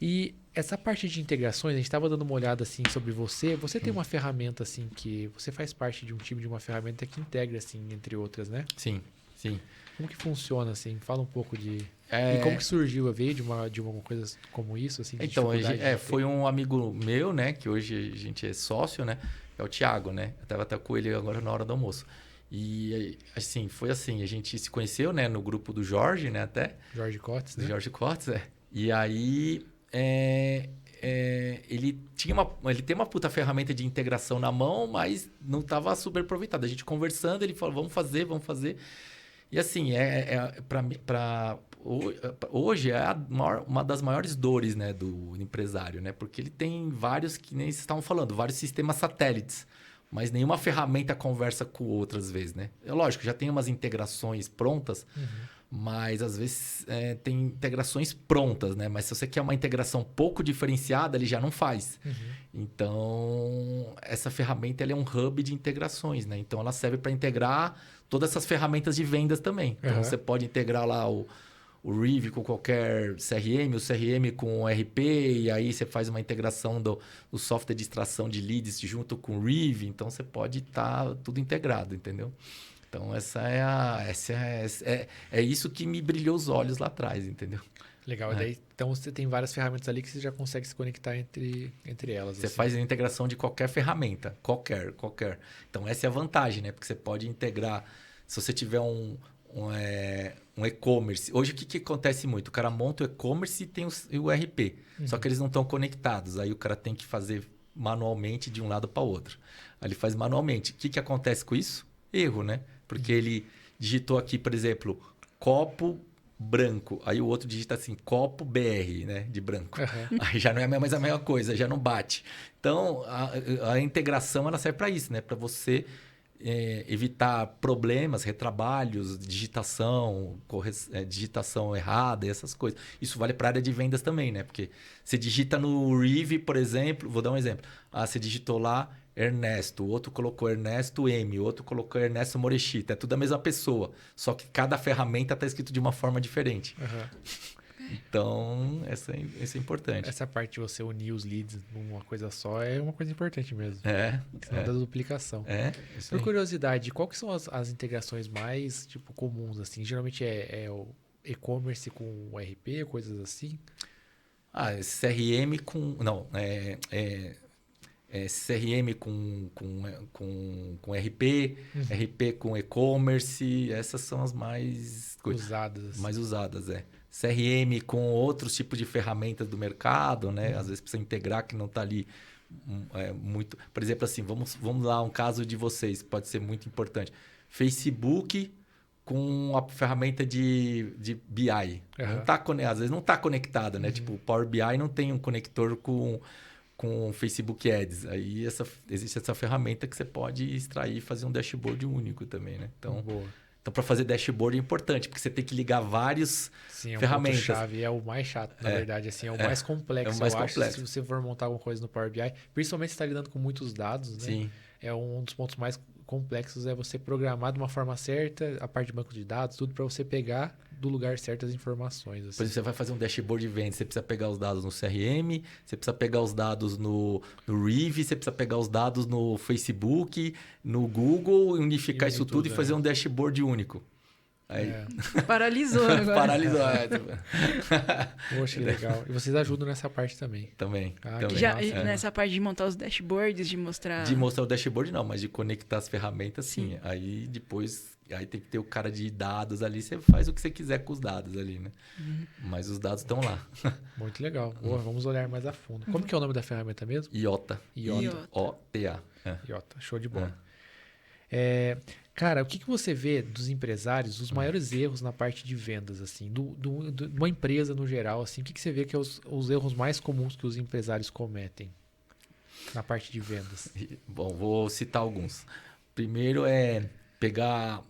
A: E essa parte de integrações, a gente estava dando uma olhada assim sobre você. Você tem uma ferramenta assim que você faz parte de um time de uma ferramenta que integra assim entre outras, né?
B: Sim.
A: Como que funciona assim? Fala um pouco de e como que surgiu, veio de uma coisa como isso assim?
B: Então, foi um amigo meu, né, que hoje a gente é sócio, né? É o Thiago, né? Eu estava até com ele agora na hora do almoço. E assim, foi assim, a gente se conheceu, né, no grupo do Jorge, né, até.
A: Jorge Cotes, né?
B: Jorge Cotes, E aí ele tem uma puta ferramenta de integração na mão, mas não estava super aproveitado. A gente conversando, ele falou, vamos fazer. E assim, hoje é uma das maiores dores, né, do empresário, né? Porque ele tem vários, que nem vocês estavam falando, vários sistemas satélites, mas nenhuma ferramenta conversa com outra às vezes, né? É lógico, já tem umas integrações prontas, mas às vezes tem integrações prontas, né? Mas se você quer uma integração pouco diferenciada, ele já não faz. Então, essa ferramenta ela é um hub de integrações, né? Então, ela serve para integrar todas essas ferramentas de vendas também. Então, você pode integrar lá o Reeve com qualquer CRM, o CRM com o RP, e aí você faz uma integração do software de extração de leads junto com o Reeve. Então, você pode estar tudo integrado, entendeu? Então, é isso que me brilhou os olhos lá atrás, entendeu?
A: Legal. Daí, então, você tem várias ferramentas ali que você já consegue se conectar entre elas.
B: Você faz a integração de qualquer ferramenta. Qualquer. Então, essa é a vantagem, né? Porque você pode integrar... Se você tiver um e-commerce... Hoje, o que acontece muito? O cara monta o e-commerce e tem o RP. Só que eles não estão conectados. Aí, o cara tem que fazer manualmente de um lado para o outro. Aí, ele faz manualmente. O que acontece com isso? Erro, né? Porque ele digitou aqui, por exemplo, copo branco. Aí o outro digita assim, copo BR, né? De branco. Aí já não é mais a mesma coisa, já não bate. Então, a integração ela serve para isso, né? Para você evitar problemas, retrabalhos, digitação errada e essas coisas. Isso vale para a área de vendas também, né? Porque você digita no Rive, por exemplo, vou dar um exemplo. Você digitou lá Ernesto, o outro colocou Ernesto M, o outro colocou Ernesto Morechita. É tudo a mesma pessoa, só que cada ferramenta está escrito de uma forma diferente. Então, isso é importante.
A: Essa parte de você unir os leads numa coisa só é uma coisa importante mesmo. Senão dá duplicação. Por curiosidade, qual que são as integrações mais comuns? Assim? Geralmente é o e-commerce com o RP, coisas assim?
B: CRM com... Não, CRM com RP, RP com e-commerce, essas são as mais
A: usadas.
B: Mais usadas, CRM com outros tipos de ferramentas do mercado, né? Às vezes precisa integrar que não está ali muito... Por exemplo, assim, vamos lá, um caso de vocês, pode ser muito importante. Facebook com a ferramenta de BI. Não tá, às vezes não está conectado, né? Tipo, o Power BI não tem um conector com o Facebook Ads. Aí existe essa ferramenta que você pode extrair e fazer um dashboard único também, né? Então, para fazer dashboard é importante, porque você tem que ligar várias ferramentas.
A: Chave é o mais chato, na verdade. Assim, é o mais complexo, acho. Se você for montar alguma coisa no Power BI, principalmente se está lidando com muitos dados, né?
B: Sim.
A: É um dos pontos mais complexos, é você programar de uma forma certa a parte de banco de dados, tudo para você pegar do lugar certo as informações. Assim.
B: Por exemplo, você vai fazer um dashboard de vendas, você precisa pegar os dados no CRM, você precisa pegar os dados no Rive, você precisa pegar os dados no Facebook, no Google, unificar isso tudo e fazer um dashboard único. Aí...
C: Paralisou agora.
B: Paralisou.
A: Poxa, que legal. E vocês ajudam nessa parte também.
B: Também.
C: Nessa parte de montar os dashboards, de mostrar...
B: De mostrar o dashboard não, mas de conectar as ferramentas sim. Aí depois... Aí tem que ter o cara de dados ali, você faz o que você quiser com os dados ali, né? Mas os dados estão lá.
A: Muito legal. Boa, vamos olhar mais a fundo. Como que é o nome da ferramenta mesmo?
B: Iota.
A: O-T-A. Iota, show de bola. Cara, o que você vê dos empresários, os maiores erros na parte de vendas, assim, de uma empresa no geral, assim, o que você vê que é os erros mais comuns que os empresários cometem na parte de vendas?
B: Bom, vou citar alguns. Primeiro pegar...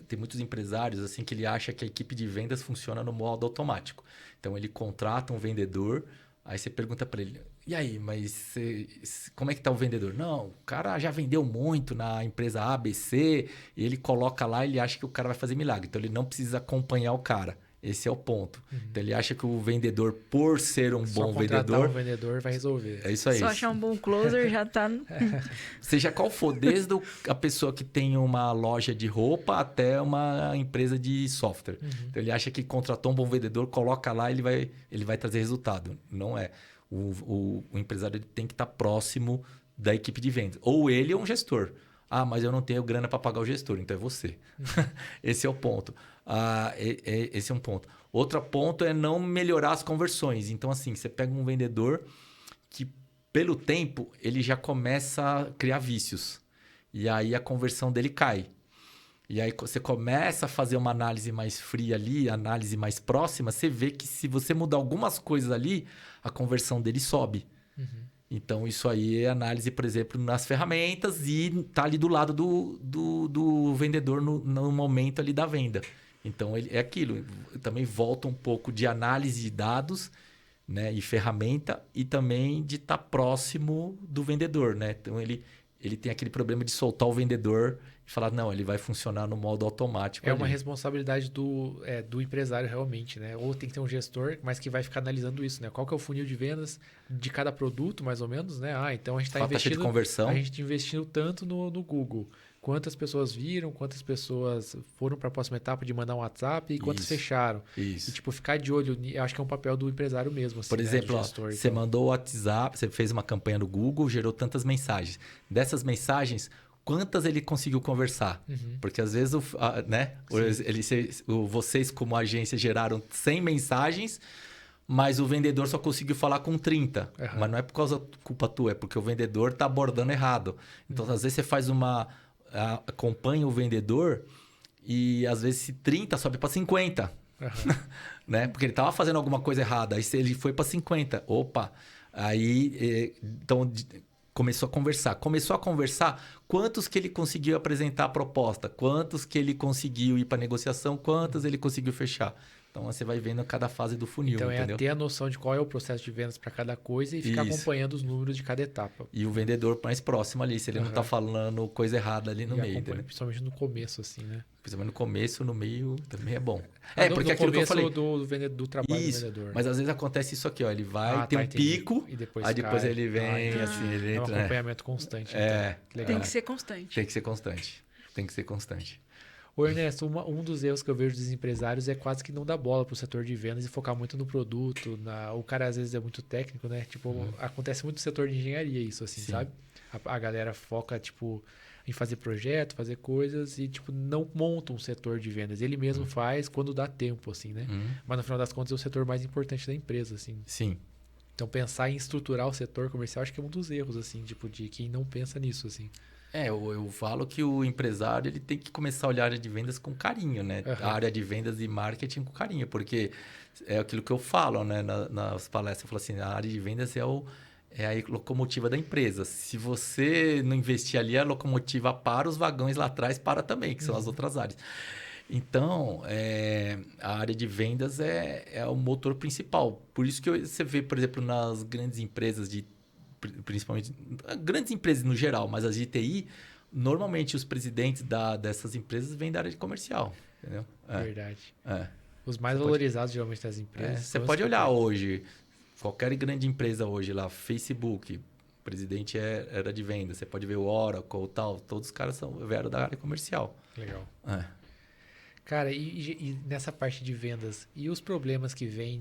B: tem muitos empresários assim que ele acha que a equipe de vendas funciona no modo automático. Então, ele contrata um vendedor, aí você pergunta para ele, e aí, mas como é que está o vendedor? Não, o cara já vendeu muito na empresa ABC, e ele coloca lá, ele acha que o cara vai fazer milagre. Então, ele não precisa acompanhar o cara. Esse é o ponto. Então, ele acha que o vendedor, por ser um bom vendedor...
A: um vendedor vai resolver.
B: É isso aí.
C: Só achar um bom closer já tá...
B: Seja qual for, desde a pessoa que tem uma loja de roupa até uma empresa de software. Então, ele acha que contratou um bom vendedor, coloca lá, ele vai trazer resultado. Não é. O empresário tem que estar próximo da equipe de vendas. Ou ele ou um gestor. Mas eu não tenho grana para pagar o gestor, então é você. Esse é o ponto. Esse é um ponto. Outro ponto é não melhorar as conversões. Então, assim, você pega um vendedor que, pelo tempo, ele já começa a criar vícios. E aí a conversão dele cai. E aí você começa a fazer uma análise mais fria ali, análise mais próxima, você vê que se você mudar algumas coisas ali, a conversão dele sobe. Então, isso aí é análise, por exemplo, nas ferramentas e tá ali do lado do vendedor no momento ali da venda. Então, é aquilo. Também volta um pouco de análise de dados, né, e ferramenta e também de estar próximo do vendedor, né? Então, ele tem aquele problema de soltar o vendedor e falar, não, ele vai funcionar no modo automático.
A: É uma responsabilidade do empresário realmente, né? Ou tem que ter um gestor, mas que vai ficar analisando isso, né? Qual que é o funil de vendas de cada produto, mais ou menos, né? Então a gente está investindo...
B: de conversão.
A: A gente está investindo tanto no Google. Quantas pessoas viram, quantas pessoas foram para a próxima etapa de mandar um WhatsApp e quantas fecharam.
B: Isso.
A: E, ficar de olho, eu acho que é um papel do empresário mesmo. Assim,
B: por exemplo,
A: gestor,
B: você mandou o WhatsApp, você fez uma campanha no Google, gerou tantas mensagens. Dessas mensagens, quantas ele conseguiu conversar? Porque às vezes, vocês como agência geraram 100 mensagens, mas o vendedor só conseguiu falar com 30. Mas não é por causa da culpa tua, é porque o vendedor está abordando errado. Então, às vezes você faz acompanha o vendedor e às vezes se 30 sobe para 50. Né? Porque ele estava fazendo alguma coisa errada. Aí ele foi para 50. Opa! Aí, então, Começou a conversar, quantos que ele conseguiu apresentar a proposta, quantos que ele conseguiu ir para negociação, quantos ele conseguiu fechar. Então, você vai vendo cada fase do funil,
A: Então,
B: entendeu?
A: é ter a noção de qual é o processo de vendas para cada coisa e ficar acompanhando os números de cada etapa.
B: E o vendedor mais próximo ali, se ele não tá falando coisa errada ali no
A: E
B: meio,
A: acompanha,
B: entendeu?
A: principalmente no começo, assim, né?
B: Principalmente no começo, no meio, também é bom.
A: Porque
B: aquilo que eu falei...
A: do trabalho do vendedor.
B: Mas às vezes acontece isso aqui, ó. Ele vai ter um
A: entendi.
B: pico,
A: E depois
B: aí depois
A: cai.
B: ele vem, assim, ele
A: É um
B: entra...
A: acompanhamento constante.
B: É.
A: Então. Legal.
C: Tem que ser constante.
B: Tem que ser constante. Tem que ser constante.
A: Ô Ernesto, um dos erros que eu vejo dos empresários é quase que não dar bola pro setor de vendas e focar muito no produto. O cara às vezes é muito técnico, né? Tipo, acontece muito no setor de engenharia isso, assim,
B: Sim.
A: sabe? A galera foca, tipo, em fazer projeto, fazer coisas e, tipo, não monta um setor de vendas. Ele mesmo faz quando dá tempo, assim, né? Mas no final das contas é o setor mais importante da empresa, assim.
B: Sim.
A: Então pensar em estruturar o setor comercial acho que é um dos erros, assim, tipo, de quem não pensa nisso, assim.
B: Eu falo que o empresário ele tem que começar a olhar a área de vendas com carinho, né? A área de vendas e marketing com carinho, porque é aquilo que eu falo, né? Nas palestras, eu falo assim, a área de vendas é a locomotiva da empresa. Se você não investir ali, a locomotiva para, os vagões lá atrás para também, que são as outras áreas. Então, a área de vendas é o motor principal. Por isso que você vê, por exemplo, nas grandes empresas principalmente grandes empresas no geral, mas as de TI, normalmente os presidentes dessas empresas vêm da área de comercial, entendeu?
A: Verdade.
B: É.
A: Os mais valorizados geralmente das empresas.
B: Você pode olhar hoje, qualquer grande empresa hoje lá, Facebook, o presidente era de venda, você pode ver o Oracle, tal, todos os caras vieram da área comercial.
A: Legal.
B: Cara,
A: e nessa parte de vendas, e os problemas que vêm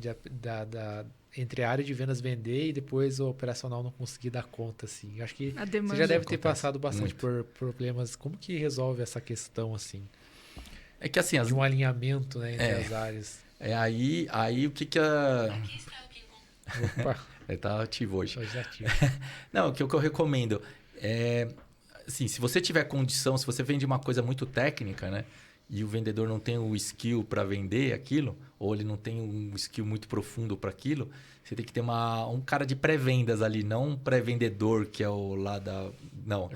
A: entre a área de vendas vender e depois o operacional não conseguir dar conta, assim? Eu acho que você já deve ter passado bastante por problemas. Como que resolve essa questão, assim?
B: É que assim...
A: De um alinhamento, né, entre as áreas.
B: Aí o que a...
A: Opa!
B: Ele tá ativo hoje.
A: Hoje ativo.
B: Não, o que eu recomendo é... Assim, se você tiver condição, se você vende uma coisa muito técnica, né? E o vendedor não tem o skill para vender aquilo, ou ele não tem um skill muito profundo para aquilo, você tem que ter um cara de pré-vendas ali, não um pré-vendedor, que é o lá da... Não,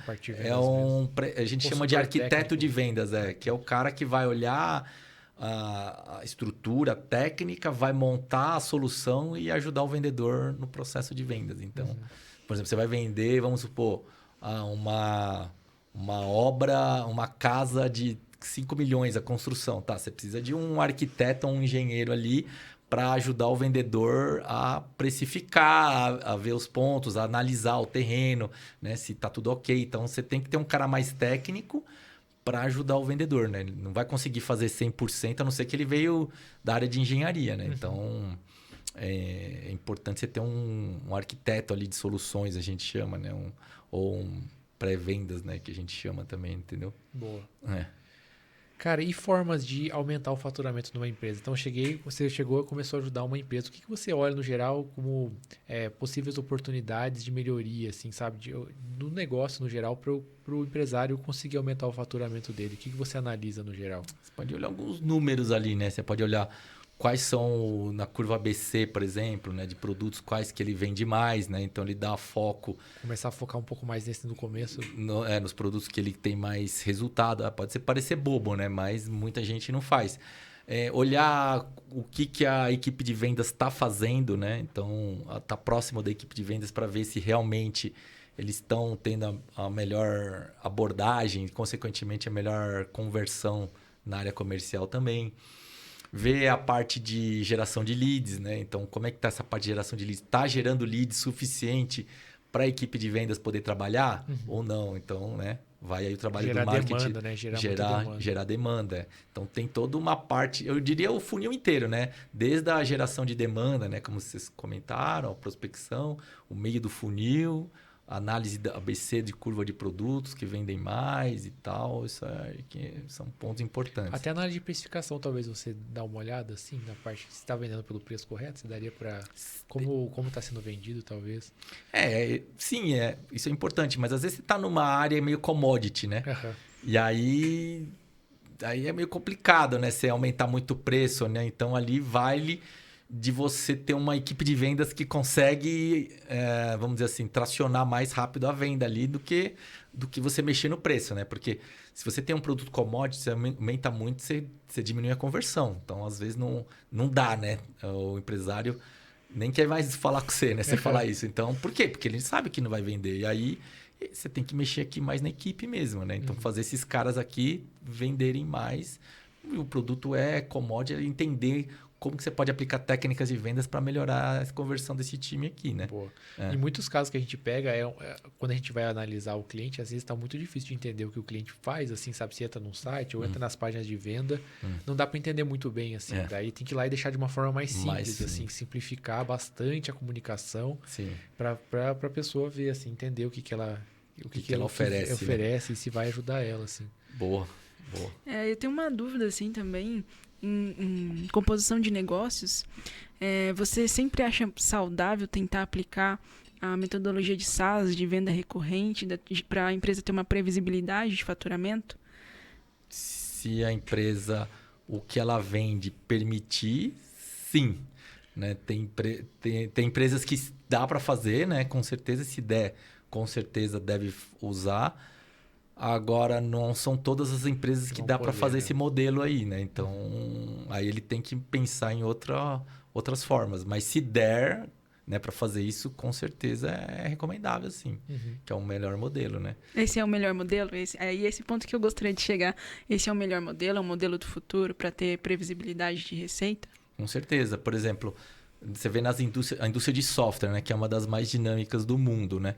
B: a gente chama de arquiteto técnico de vendas, que é o cara que vai olhar a estrutura técnica, vai montar a solução e ajudar o vendedor no processo de vendas. Então, por exemplo, você vai vender, vamos supor, uma obra, uma casa de 5 milhões a construção, tá? Você precisa de um arquiteto ou um engenheiro ali para ajudar o vendedor a precificar, a ver os pontos, a analisar o terreno, né? Se tá tudo ok. Então, você tem que ter um cara mais técnico para ajudar o vendedor, né? Ele não vai conseguir fazer 100%, a não ser que ele veio da área de engenharia, né? Então, é importante você ter um arquiteto ali de soluções, a gente chama, né? Ou um pré-vendas, né? Que a gente chama também, entendeu?
A: Boa. Cara, e formas de aumentar o faturamento de uma empresa? Então, você chegou e começou a ajudar uma empresa. O que você olha, no geral, como possíveis oportunidades de melhoria, assim, sabe? Do negócio, no geral, para o empresário conseguir aumentar o faturamento dele? O que você analisa, no geral?
B: Você pode olhar alguns números ali, né? Você pode olhar quais são, na curva ABC, por exemplo, né? De produtos, quais que ele vende mais, né? Então, ele dá foco...
A: Começar a focar um pouco mais nesse no começo.
B: Nos produtos que ele tem mais resultado. Pode parecer bobo, né? Mas muita gente não faz. Olhar o que a equipe de vendas está fazendo, né? Então, tá próximo da equipe de vendas para ver se realmente eles estão tendo a melhor abordagem, consequentemente, a melhor conversão na área comercial também. Ver a parte de geração de leads, né? Então, como é que está essa parte de geração de leads? Está gerando leads suficiente para a equipe de vendas poder trabalhar ou não? Então, né? Vai aí o trabalho do marketing.
A: Demanda, né?
B: Gerar demanda. Então, tem toda uma parte... Eu diria o funil inteiro, né? Desde a geração de demanda, né? Como vocês comentaram, a prospecção, o meio do funil... Análise da ABC de curva de produtos que vendem mais e tal. Isso são pontos importantes.
A: Até a análise de precificação, talvez você dá uma olhada, assim, na parte que você está vendendo pelo preço correto. Você daria para... Como está sendo vendido, talvez.
B: Sim, isso é importante. Mas às vezes você está numa área meio commodity, né? E aí é meio complicado, né? Você aumentar muito o preço, né? Então ali vale... de você ter uma equipe de vendas que consegue, vamos dizer assim, tracionar mais rápido a venda ali do que você mexer no preço, né? Porque se você tem um produto commodity, você aumenta muito, você diminui a conversão. Então, às vezes, não dá, né? O empresário nem quer mais falar com você, né? Você falar isso. Então, por quê? Porque ele sabe que não vai vender. E aí, você tem que mexer aqui mais na equipe mesmo, né? Então, fazer esses caras aqui venderem mais. E o produto é commodity, é entender como que você pode aplicar técnicas de vendas para melhorar a conversão desse time aqui, né?
A: Boa. Em muitos casos que a gente pega, quando a gente vai analisar o cliente, às vezes está muito difícil de entender o que o cliente faz, assim, sabe? Se entra num site ou entra nas páginas de venda, não dá para entender muito bem, assim. Daí tem que ir lá e deixar de uma forma mais simples, assim, simplificar bastante a comunicação para a pessoa ver, assim, entender o que ela oferece e se vai ajudar ela, assim.
B: Boa.
C: Eu tenho uma dúvida, assim, também. Em composição de negócios, você sempre acha saudável tentar aplicar a metodologia de SaaS, de venda recorrente, para a empresa ter uma previsibilidade de faturamento?
B: Se a empresa, o que ela vende, permitir, sim. Né? Tem empresas que dá para fazer, né? Com certeza, se der, com certeza deve usar. Agora, não são todas as empresas que dá para fazer esse modelo aí, né? Então, aí ele tem que pensar em outras formas. Mas se der, né, para fazer isso, com certeza é recomendável, sim. Que é o melhor modelo, né?
C: Esse é o melhor modelo? Esse ponto que eu gostaria de chegar. Esse é o melhor modelo? É o modelo do futuro para ter previsibilidade de receita?
B: Com certeza. Por exemplo, você vê a indústria de software, né? Que é uma das mais dinâmicas do mundo, né?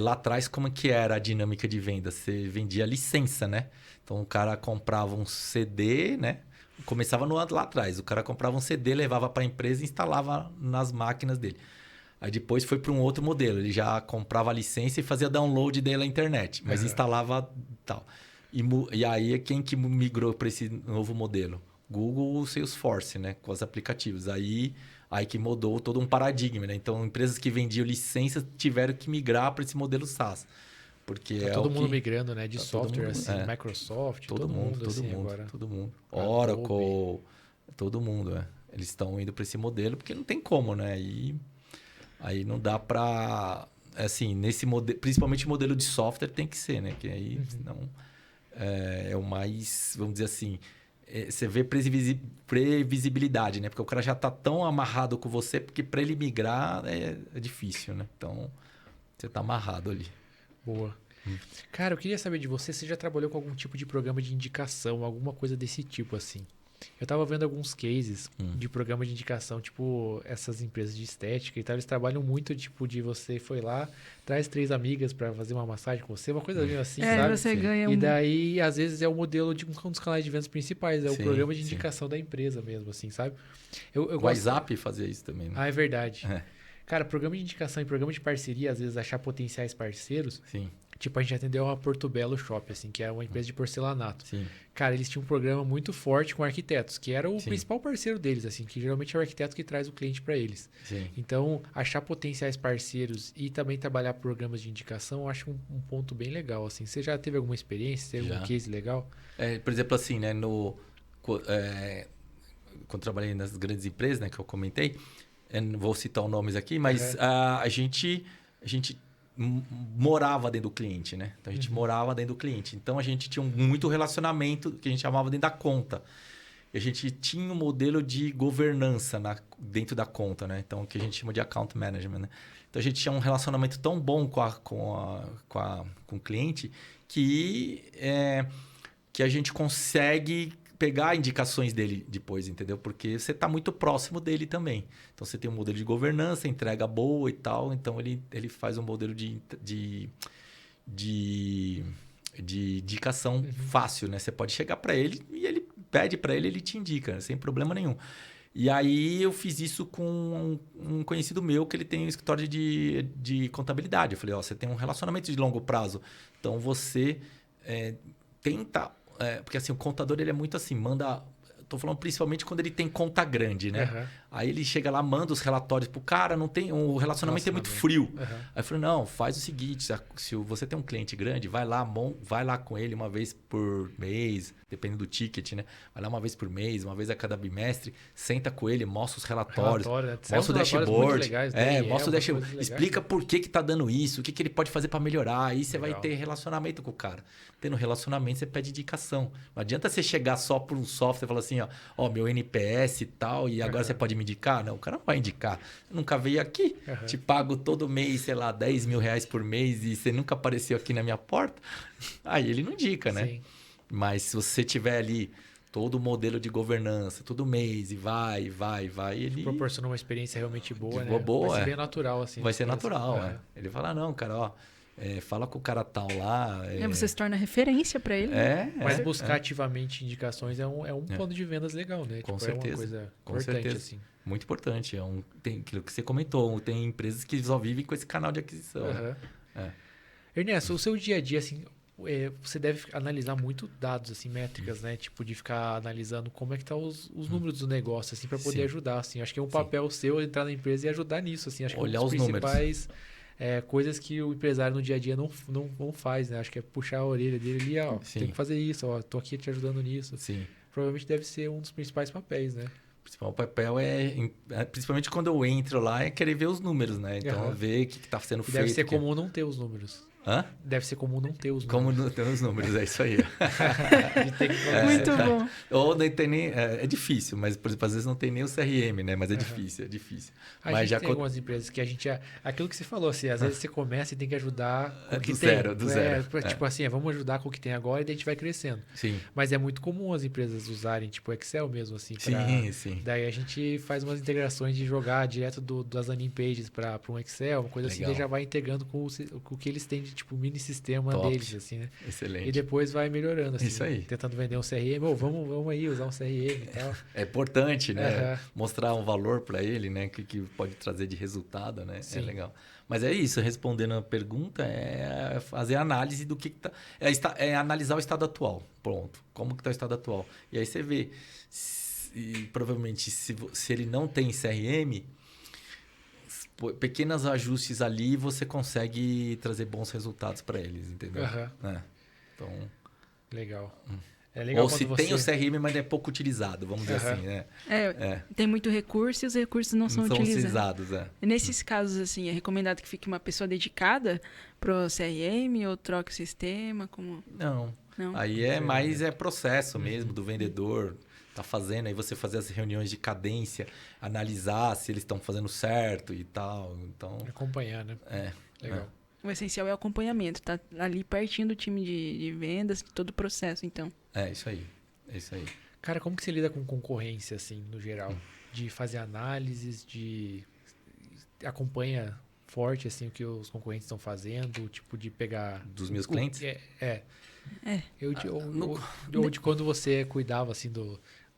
B: Lá atrás, como que era a dinâmica de venda? Você vendia licença, né? Então, o cara comprava um CD, né? Começava lá atrás. O cara comprava um CD, levava para a empresa e instalava nas máquinas dele. Aí depois foi para um outro modelo. Ele já comprava a licença e fazia download dele na internet. Mas instalava tal. E aí, quem que migrou para esse novo modelo? Google, o Salesforce, né? Com os aplicativos. Aí que mudou todo um paradigma, né? Então, empresas que vendiam licenças tiveram que migrar para esse modelo SaaS. Porque
A: tá todo mundo migrando, né? De software, assim, Microsoft, todo mundo, agora.
B: Todo mundo. Oracle, todo mundo, Eles estão indo para esse modelo porque não tem como, né? Aí não dá para... Assim, nesse modelo, principalmente o modelo de software tem que ser, né? Que aí, senão, é o mais, vamos dizer assim... Você vê previsibilidade, né? Porque o cara já está tão amarrado com você, porque para ele migrar é difícil, né? Então, você está amarrado ali.
A: Boa. Cara, eu queria saber de você, você já trabalhou com algum tipo de programa de indicação, alguma coisa desse tipo, assim? Eu tava vendo alguns cases de programa de indicação, tipo essas empresas de estética e tal, eles trabalham muito, tipo, de você foi lá, traz 3 amigas pra fazer uma massagem com você, uma coisa meio assim, sabe?
C: Você ganha
A: E daí, às vezes, é o modelo de um dos canais de vendas principais, o programa de indicação da empresa mesmo, assim, sabe?
B: O WhatsApp fazia isso também, né?
A: Ah, é verdade. Cara, programa de indicação e programa de parceria, às vezes, achar potenciais parceiros...
B: Sim.
A: Tipo, a gente atendeu a Porto Belo Shop, assim, que é uma empresa de porcelanato.
B: Sim.
A: Cara, eles tinham um programa muito forte com arquitetos, que era o principal parceiro deles, assim, que geralmente é o arquiteto que traz o cliente para eles.
B: Sim.
A: Então, achar potenciais parceiros e também trabalhar programas de indicação, eu acho um ponto bem legal, assim. Você já teve alguma experiência, teve algum case legal?
B: Por exemplo, assim, né, quando trabalhei nas grandes empresas, né, que eu comentei, não vou citar os nomes aqui, mas a gente morava dentro do cliente, né? Então, a gente morava dentro do cliente. Então, a gente tinha muito relacionamento que a gente chamava dentro da conta. E a gente tinha um modelo de governança dentro da conta, né? Então, o que a gente chama de account management, né? Então, a gente tinha um relacionamento tão bom com o cliente que a gente consegue pegar indicações dele depois, entendeu? Porque você está muito próximo dele também. Então, você tem um modelo de governança, entrega boa e tal. Então, ele faz um modelo de indicação fácil, né? Você pode chegar para ele e ele pede para ele te indica, sem problema nenhum. E aí, eu fiz isso com um conhecido meu que ele tem um escritório de contabilidade. Eu falei, você tem um relacionamento de longo prazo. Então, você tenta... porque assim, o contador ele é muito assim, manda tô falando principalmente quando ele tem conta grande, né?
A: Aham.
B: Aí ele chega lá, manda os relatórios pro cara, não tem, o relacionamento é muito frio.
A: Aham.
B: Aí eu falei, não, faz o seguinte, se você tem um cliente grande, vai lá com ele uma vez por mês, dependendo do ticket, né? Vai lá uma vez por mês, uma vez a cada bimestre, senta com ele, mostra os relatórios,
A: Né?
B: mostra o dashboard, mostra o dashboard,
A: legais,
B: explica
A: né?
B: por que tá dando isso, o que ele pode fazer para melhorar, aí você vai
A: Legal.
B: ter relacionamento com o cara. Tendo relacionamento, você pede indicação. Não adianta você chegar só por um software e falar assim, ó, meu NPS e tal, e agora você pode me indicar? Não, o cara não vai indicar. Nunca veio aqui, te pago todo mês, sei lá, 10 mil reais por mês e você nunca apareceu aqui na minha porta. Aí ele não indica, né?
A: Sim.
B: Mas se você tiver ali todo o modelo de governança, todo mês, e vai, ele...
A: Proporcionou uma experiência realmente boa,
B: De
A: né?
B: boa,
A: Vai ser bem natural, assim.
B: Vai ser natural,
A: Aham.
B: Ele fala, não, cara, ó, fala com o cara tal lá.
C: Você se torna referência para ele.
A: Mas buscar ativamente indicações é um plano de vendas legal, né?
B: Com
A: É
B: certeza.
A: uma coisa
B: Com
A: importante,
B: certeza.
A: assim.
B: Muito importante. Tem aquilo que você comentou, tem empresas que só vivem com esse canal de aquisição.
A: Aham.
B: É.
A: Ernesto, o seu dia a dia, assim, você deve analisar muito dados, assim, métricas, né? Tipo, de ficar analisando como é que tá os números do negócio, assim, para poder
B: Sim.
A: ajudar, assim. Acho que é um papel seu entrar na empresa e ajudar nisso, assim. Acho que
B: Olhar
A: é um
B: os
A: dos
B: números.
A: principais coisas que o empresário no dia a dia não faz, né? Acho que é puxar a orelha dele ali, ó,
B: Sim.
A: tem que fazer isso, ó, tô aqui te ajudando nisso.
B: Sim.
A: Provavelmente deve ser um dos principais papéis, né?
B: O principal papel principalmente quando eu entro lá, é querer ver os números, né? Então,
A: Aham.
B: ver o que está sendo
A: E
B: feito.
A: deve ser comum não ter os números.
B: Hã?
A: Deve ser comum não ter os
B: Como
A: números.
B: não tem os números, é isso aí.
A: De ter que
C: Muito bom.
B: Ou não tem nem... É difícil, mas, por exemplo, às vezes não tem nem o CRM, né? Mas é difícil.
A: A
B: Mas
A: gente
B: já
A: tem algumas empresas que a gente... Aquilo que você falou, assim, às vezes você começa e tem que ajudar com o que
B: do
A: tem.
B: zero, do zero.
A: Tipo assim, vamos ajudar com o que tem agora e daí a gente vai crescendo.
B: Sim.
A: Mas é muito comum as empresas usarem, tipo, Excel mesmo, assim.
B: Sim.
A: Daí a gente faz umas integrações de jogar direto das landing pages para um Excel, uma coisa assim, daí já vai integrando com o que eles têm de, tipo, mini sistema deles, assim, né?
B: Excelente.
A: E depois vai melhorando, assim.
B: Isso aí.
A: Tentando vender um CRM. Vamos aí usar um CRM e tal.
B: É importante, né?
A: Aham.
B: Mostrar um valor para ele, né? Que pode trazer de resultado, né?
A: Sim.
B: É legal. Mas é isso, respondendo a pergunta, é fazer análise do que tá... É analisar o estado atual. Pronto. Como que tá o estado atual? E aí você vê, provavelmente, se ele não tem CRM, pequenos ajustes ali, você consegue trazer bons resultados para eles, entendeu?
A: Aham.
B: Então...
A: Legal. É legal
B: Ou
A: quando
B: se
A: você...
B: tem o CRM, mas é pouco utilizado, vamos dizer assim, né?
C: Tem muito recurso e os recursos não são utilizados.
B: utilizados.
C: Nesses casos, assim, é recomendado que fique uma pessoa dedicada pro CRM ou troque o sistema? Como...
B: Não.
C: Não?
B: Aí mais processo mesmo do vendedor tá fazendo, aí você fazer as reuniões de cadência, analisar se eles estão fazendo certo e tal. Então,
A: Acompanhar, né? Legal.
C: O essencial é o acompanhamento, tá ali pertinho do time de vendas, de todo o processo, então.
B: É isso aí.
A: Cara, como que você lida com concorrência, assim, no geral? De fazer análises, acompanha forte, assim, o que os concorrentes estão fazendo, tipo, de pegar...
B: Dos meus clientes?
A: Ou de quando você cuidava, assim,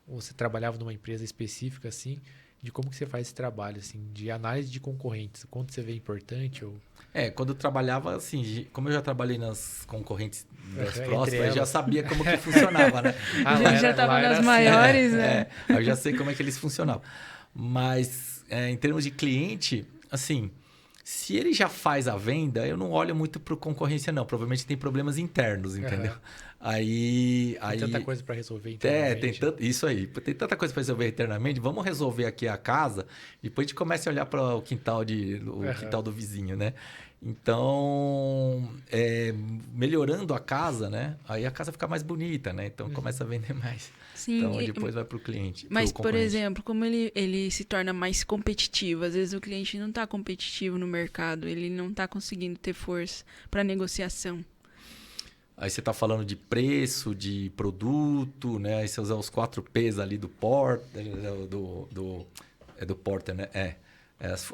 A: você trabalhava numa empresa específica, assim, de como que você faz esse trabalho, assim, de análise de concorrentes, quanto você vê importante ou...
B: Quando eu trabalhava, assim, como eu já trabalhei nas concorrentes das
A: Entre
B: próximas, eu já
A: elas.
B: sabia como que funcionava, né?
C: A gente já estava nas
A: assim,
C: maiores, né?
B: Eu já sei como é que eles funcionavam. Mas, em termos de cliente, assim, se ele já faz a venda, eu não olho muito para concorrência, não. Provavelmente tem problemas internos, entendeu? Aí
A: Tem tanta coisa para resolver
B: tem
A: internamente.
B: isso aí. Tem tanta coisa para resolver internamente. Vamos resolver aqui a casa, depois a gente começa a olhar para o quintal do vizinho, né? Então, melhorando a casa, né? Aí a casa fica mais bonita, né? Então começa a vender mais.
C: Sim,
B: Então depois vai para o cliente.
C: Mas,
B: pro
C: por
B: concorrente.
C: exemplo, como ele se torna mais competitivo, às vezes o cliente não está competitivo no mercado, ele não está conseguindo ter força para negociação.
B: Aí você está falando de preço, de produto, né? Aí você usa os 4 P's ali do Porter, do Porter, né?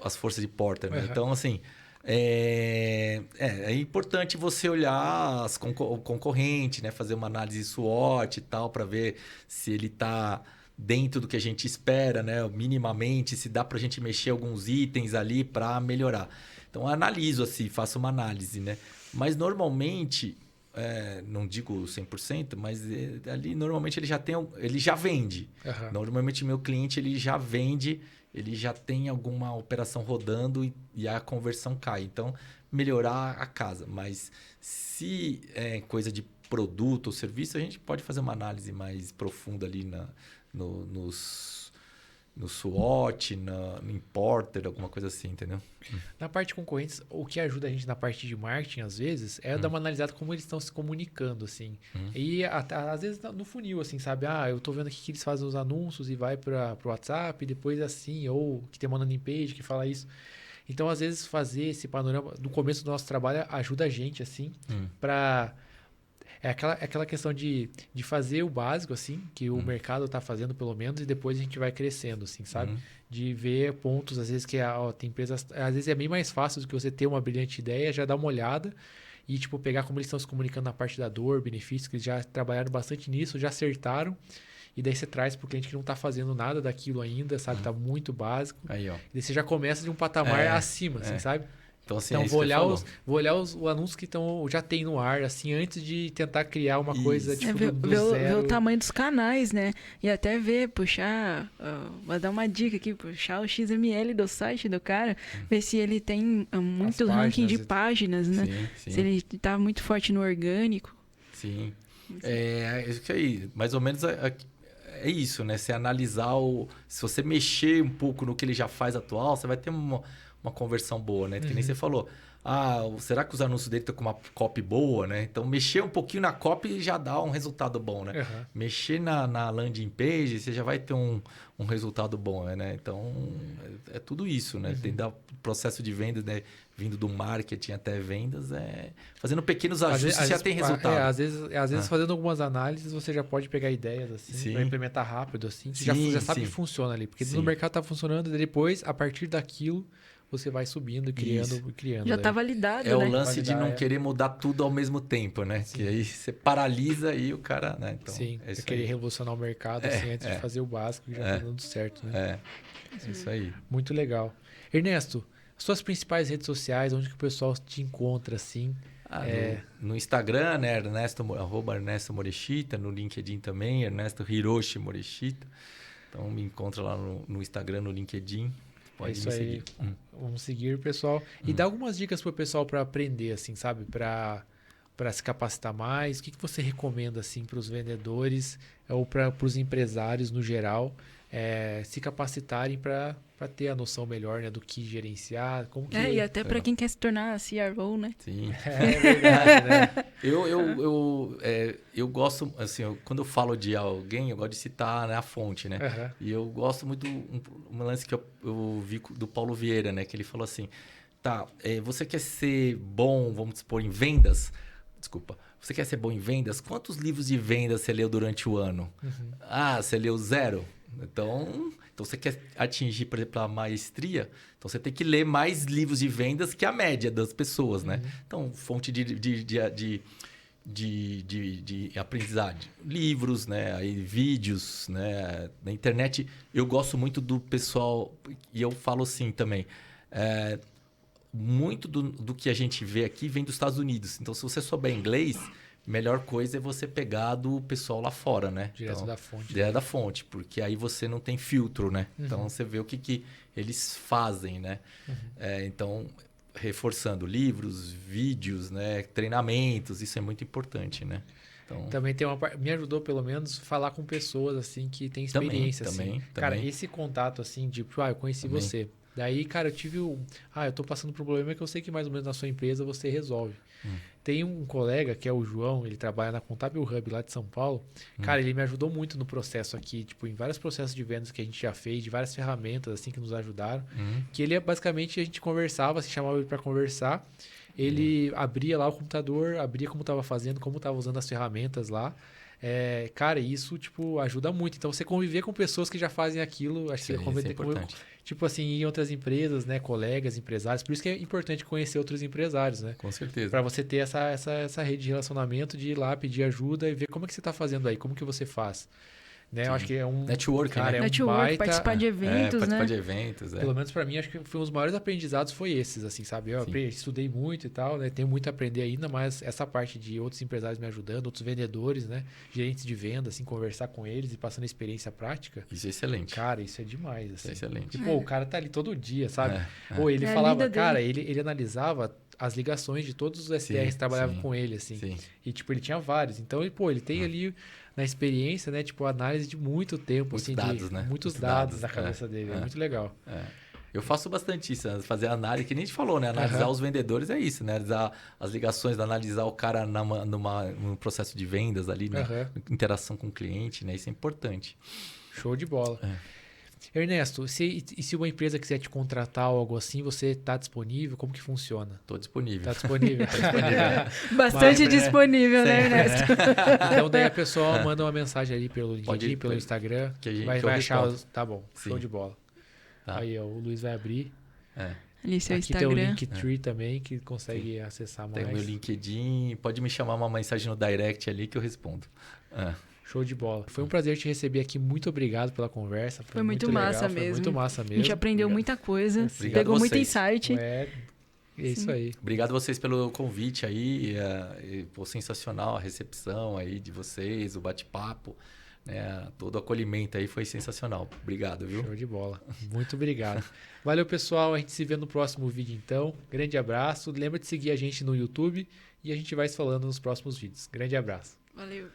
B: As forças de Porter, né? Então, assim, é importante você olhar o concorrente, né? Fazer uma análise SWOT e tal, para ver se ele está dentro do que a gente espera, né? Minimamente, se dá para a gente mexer alguns itens ali para melhorar. Então, eu analiso assim, faço uma análise, né? Mas, normalmente... não digo 100%, mas ali normalmente ele já vende.
A: Aham.
B: Normalmente meu cliente ele já vende, ele já tem alguma operação rodando e a conversão cai. Então, melhorar a casa. Mas se é coisa de produto ou serviço, a gente pode fazer uma análise mais profunda ali no SWOT, no Importer, alguma coisa assim, entendeu?
A: Na parte de concorrentes, o que ajuda a gente na parte de marketing, às vezes, é dar uma analisada como eles estão se comunicando, assim. E às vezes no funil, assim, sabe? Eu tô vendo aqui que eles fazem os anúncios e vai para o WhatsApp, e depois assim, ou que tem uma landing page que fala isso. Então, às vezes, fazer esse panorama no começo do nosso trabalho ajuda a gente, assim, para... É aquela questão de fazer o básico, assim, que o mercado está fazendo, pelo menos, e depois a gente vai crescendo, assim, sabe? De ver pontos, às vezes, que tem empresas... Às vezes é bem mais fácil do que você ter uma brilhante ideia, já dar uma olhada e, tipo, pegar como eles estão se comunicando na parte da dor, benefícios, que eles já trabalharam bastante nisso, já acertaram. E daí você traz para o cliente que não está fazendo nada daquilo ainda, sabe? Está muito básico.
B: Aí, ó.
A: E daí você já começa de um patamar acima, assim, sabe?
B: Então, assim,
A: Então,
B: é isso
A: vou
B: que
A: olhar,
B: você falou.
A: vou olhar os anúncios que já tem no ar, assim, antes de tentar criar uma coisa, tipo,
C: ver,
A: do
C: ver
A: zero.
C: o tamanho dos canais, né? E até ver, puxar... vou dar uma dica aqui, puxar o XML do site do cara, ver se ele tem muito ranking de páginas, né?
B: Sim.
C: Se ele tá muito forte no orgânico.
B: Sim. É isso aí. Mais ou menos é isso, né? Você analisar se você mexer um pouco no que ele já faz atual, você vai ter uma conversão boa, né? Que nem você falou. Será que os anúncios dele estão com uma copy boa, né? Então, mexer um pouquinho na copy já dá um resultado bom, né? Mexer na landing page, você já vai ter um resultado bom, né? Então, é tudo isso, né? Tem o processo de vendas, né? Vindo do marketing até vendas, fazendo pequenos ajustes, já tem resultado.
A: Às vezes fazendo algumas análises, você já pode pegar ideias, assim, para implementar rápido, assim. Você já sabe que funciona ali. Porque no mercado está funcionando, e depois, a partir daquilo... Você vai subindo, criando.
C: Já tá validado, né?
B: É o lance de não querer mudar tudo ao mesmo tempo, né?
A: Sim.
B: Que aí você paralisa e o cara, né? Então,
A: sim, você querer revolucionar o mercado assim, antes de fazer o básico, que já tá dando certo, né?
B: É isso aí.
A: Muito legal. Ernesto, suas principais redes sociais, onde que o pessoal te encontra, assim?
B: No Instagram, né? @Ernesto Moreshita, no LinkedIn também, Ernesto Hiroshi Moreshita. Então, me encontra lá no Instagram, no LinkedIn. Pode
A: isso
B: me
A: aí.
B: seguir.
A: Vamos seguir, pessoal. E dá algumas dicas pro pessoal para aprender, assim, sabe? Para se capacitar mais. O que você recomenda, assim, para os vendedores ou para os empresários no geral se capacitarem para ter a noção melhor, né, do que gerenciar, como que...
C: E até para quem quer se tornar CRO, né?
B: Sim.
A: É verdade, né?
B: Eu gosto, assim, quando eu falo de alguém, eu gosto de citar, né, a fonte, né? E eu gosto muito um lance que eu vi do Paulo Vieira, né? Que ele falou assim, você quer ser bom, vamos supor, em vendas? Desculpa. Você quer ser bom em vendas? Quantos livros de vendas você leu durante o ano? Você leu 0? Então você quer atingir, por exemplo, a maestria, então você tem que ler mais livros de vendas que a média das pessoas, né? Então, fonte de aprendizagem, livros, né? Aí, vídeos, né? Na internet, eu gosto muito do pessoal, e eu falo assim também, muito do que a gente vê aqui vem dos Estados Unidos. Então, se você souber inglês, melhor coisa é você pegar do pessoal lá fora, né?
A: Direto da fonte.
B: Direto da fonte, porque aí você não tem filtro, né? Então, você vê o que eles fazem, né? Então, reforçando livros, vídeos, né? Treinamentos, isso é muito importante, né? Então...
A: Também tem me ajudou, pelo menos, falar com pessoas, assim, que têm experiência, assim. Cara, esse contato, assim, de, eu conheci você. Daí, cara, eu tive eu tô passando por um problema que eu sei que mais ou menos na sua empresa você resolve. Tem um colega, que é o João, ele trabalha na Contábil Hub lá de São Paulo. Cara, ele me ajudou muito no processo aqui, tipo, em vários processos de vendas que a gente já fez, de várias ferramentas, assim, que nos ajudaram. Que ele, basicamente, a gente conversava, se chamava ele para conversar. Ele abria lá o computador, abria como estava fazendo, como estava usando as ferramentas lá. Cara, isso, tipo, ajuda muito. Então, você conviver com pessoas que já fazem aquilo, acho que
B: isso é importante.
A: Tipo assim, em outras empresas, né? Colegas, empresários. Por isso que é importante conhecer outros empresários, né?
B: Com certeza.
A: Para você ter essa rede de relacionamento, de ir lá pedir ajuda e ver como é que você está fazendo aí, como que você faz. né? Eu acho que é um...
B: Network,
A: cara,
B: né?
A: é um
C: Network,
A: baita...
C: participar de eventos,
B: participar
C: né?
B: de eventos,
A: Pelo menos pra mim, acho que foi um dos maiores aprendizados foi esses, assim, sabe? Eu estudei muito e tal, né? Tenho muito a aprender ainda, mas essa parte de outros empresários me ajudando, outros vendedores, né? Gerentes de venda, assim, conversar com eles e passando experiência prática.
B: Isso é excelente.
A: Cara, isso é demais, assim.
B: Isso é excelente.
A: E, pô, o cara tá ali todo dia, sabe?
B: É.
A: Ou ele
C: É a
A: falava,
C: vida
A: cara,
C: dele.
A: ele analisava as ligações de todos os SDRs que trabalhavam com ele, assim.
B: Sim.
A: E, tipo, ele tinha vários. Então, ele tem ali na experiência, né? Tipo, análise de muito tempo,
B: Muitos
A: assim.
B: dados, né?
A: Muitos
B: Muitos
A: dados
B: dados,
A: na cabeça dele. É muito legal.
B: Eu faço bastante isso, fazer análise, que nem a gente falou, né? Analisar os vendedores é isso, né? Analisar as ligações, analisar o cara num processo de vendas ali, né? Interação com o cliente, né? Isso é importante.
A: Show de bola. Ernesto, e se uma empresa quiser te contratar ou algo assim, você está disponível? Como que funciona?
B: Estou disponível.
A: Está disponível?
C: Bastante disponível, né, Ernesto?
A: Então, daí a pessoa manda uma mensagem ali pelo LinkedIn, pelo Instagram.
B: Que
A: vai achar os... Tá bom, show
B: Sim.
A: de bola.
B: Tá.
A: Aí, ó, o Luiz vai abrir.
C: Ali seu
A: Aqui
C: Instagram.
A: tem o Linktree também, que consegue acessar mais.
B: Tem o meu LinkedIn, pode me chamar uma mensagem no direct ali que eu respondo.
A: Show de bola. Foi um prazer te receber aqui. Muito obrigado pela conversa.
C: Foi muito massa
A: legal.
C: mesmo.
A: Foi muito massa mesmo.
C: A gente aprendeu muita coisa, pegou muito insight.
A: É isso aí.
B: Obrigado vocês pelo convite aí. Pô, sensacional a recepção aí de vocês, o bate-papo. Né? Todo o acolhimento aí foi sensacional. Obrigado, viu?
A: Show de bola. Muito obrigado. Valeu, pessoal. A gente se vê no próximo vídeo, então. Grande abraço. Lembra de seguir a gente no YouTube e a gente vai se falando nos próximos vídeos. Grande abraço.
C: Valeu.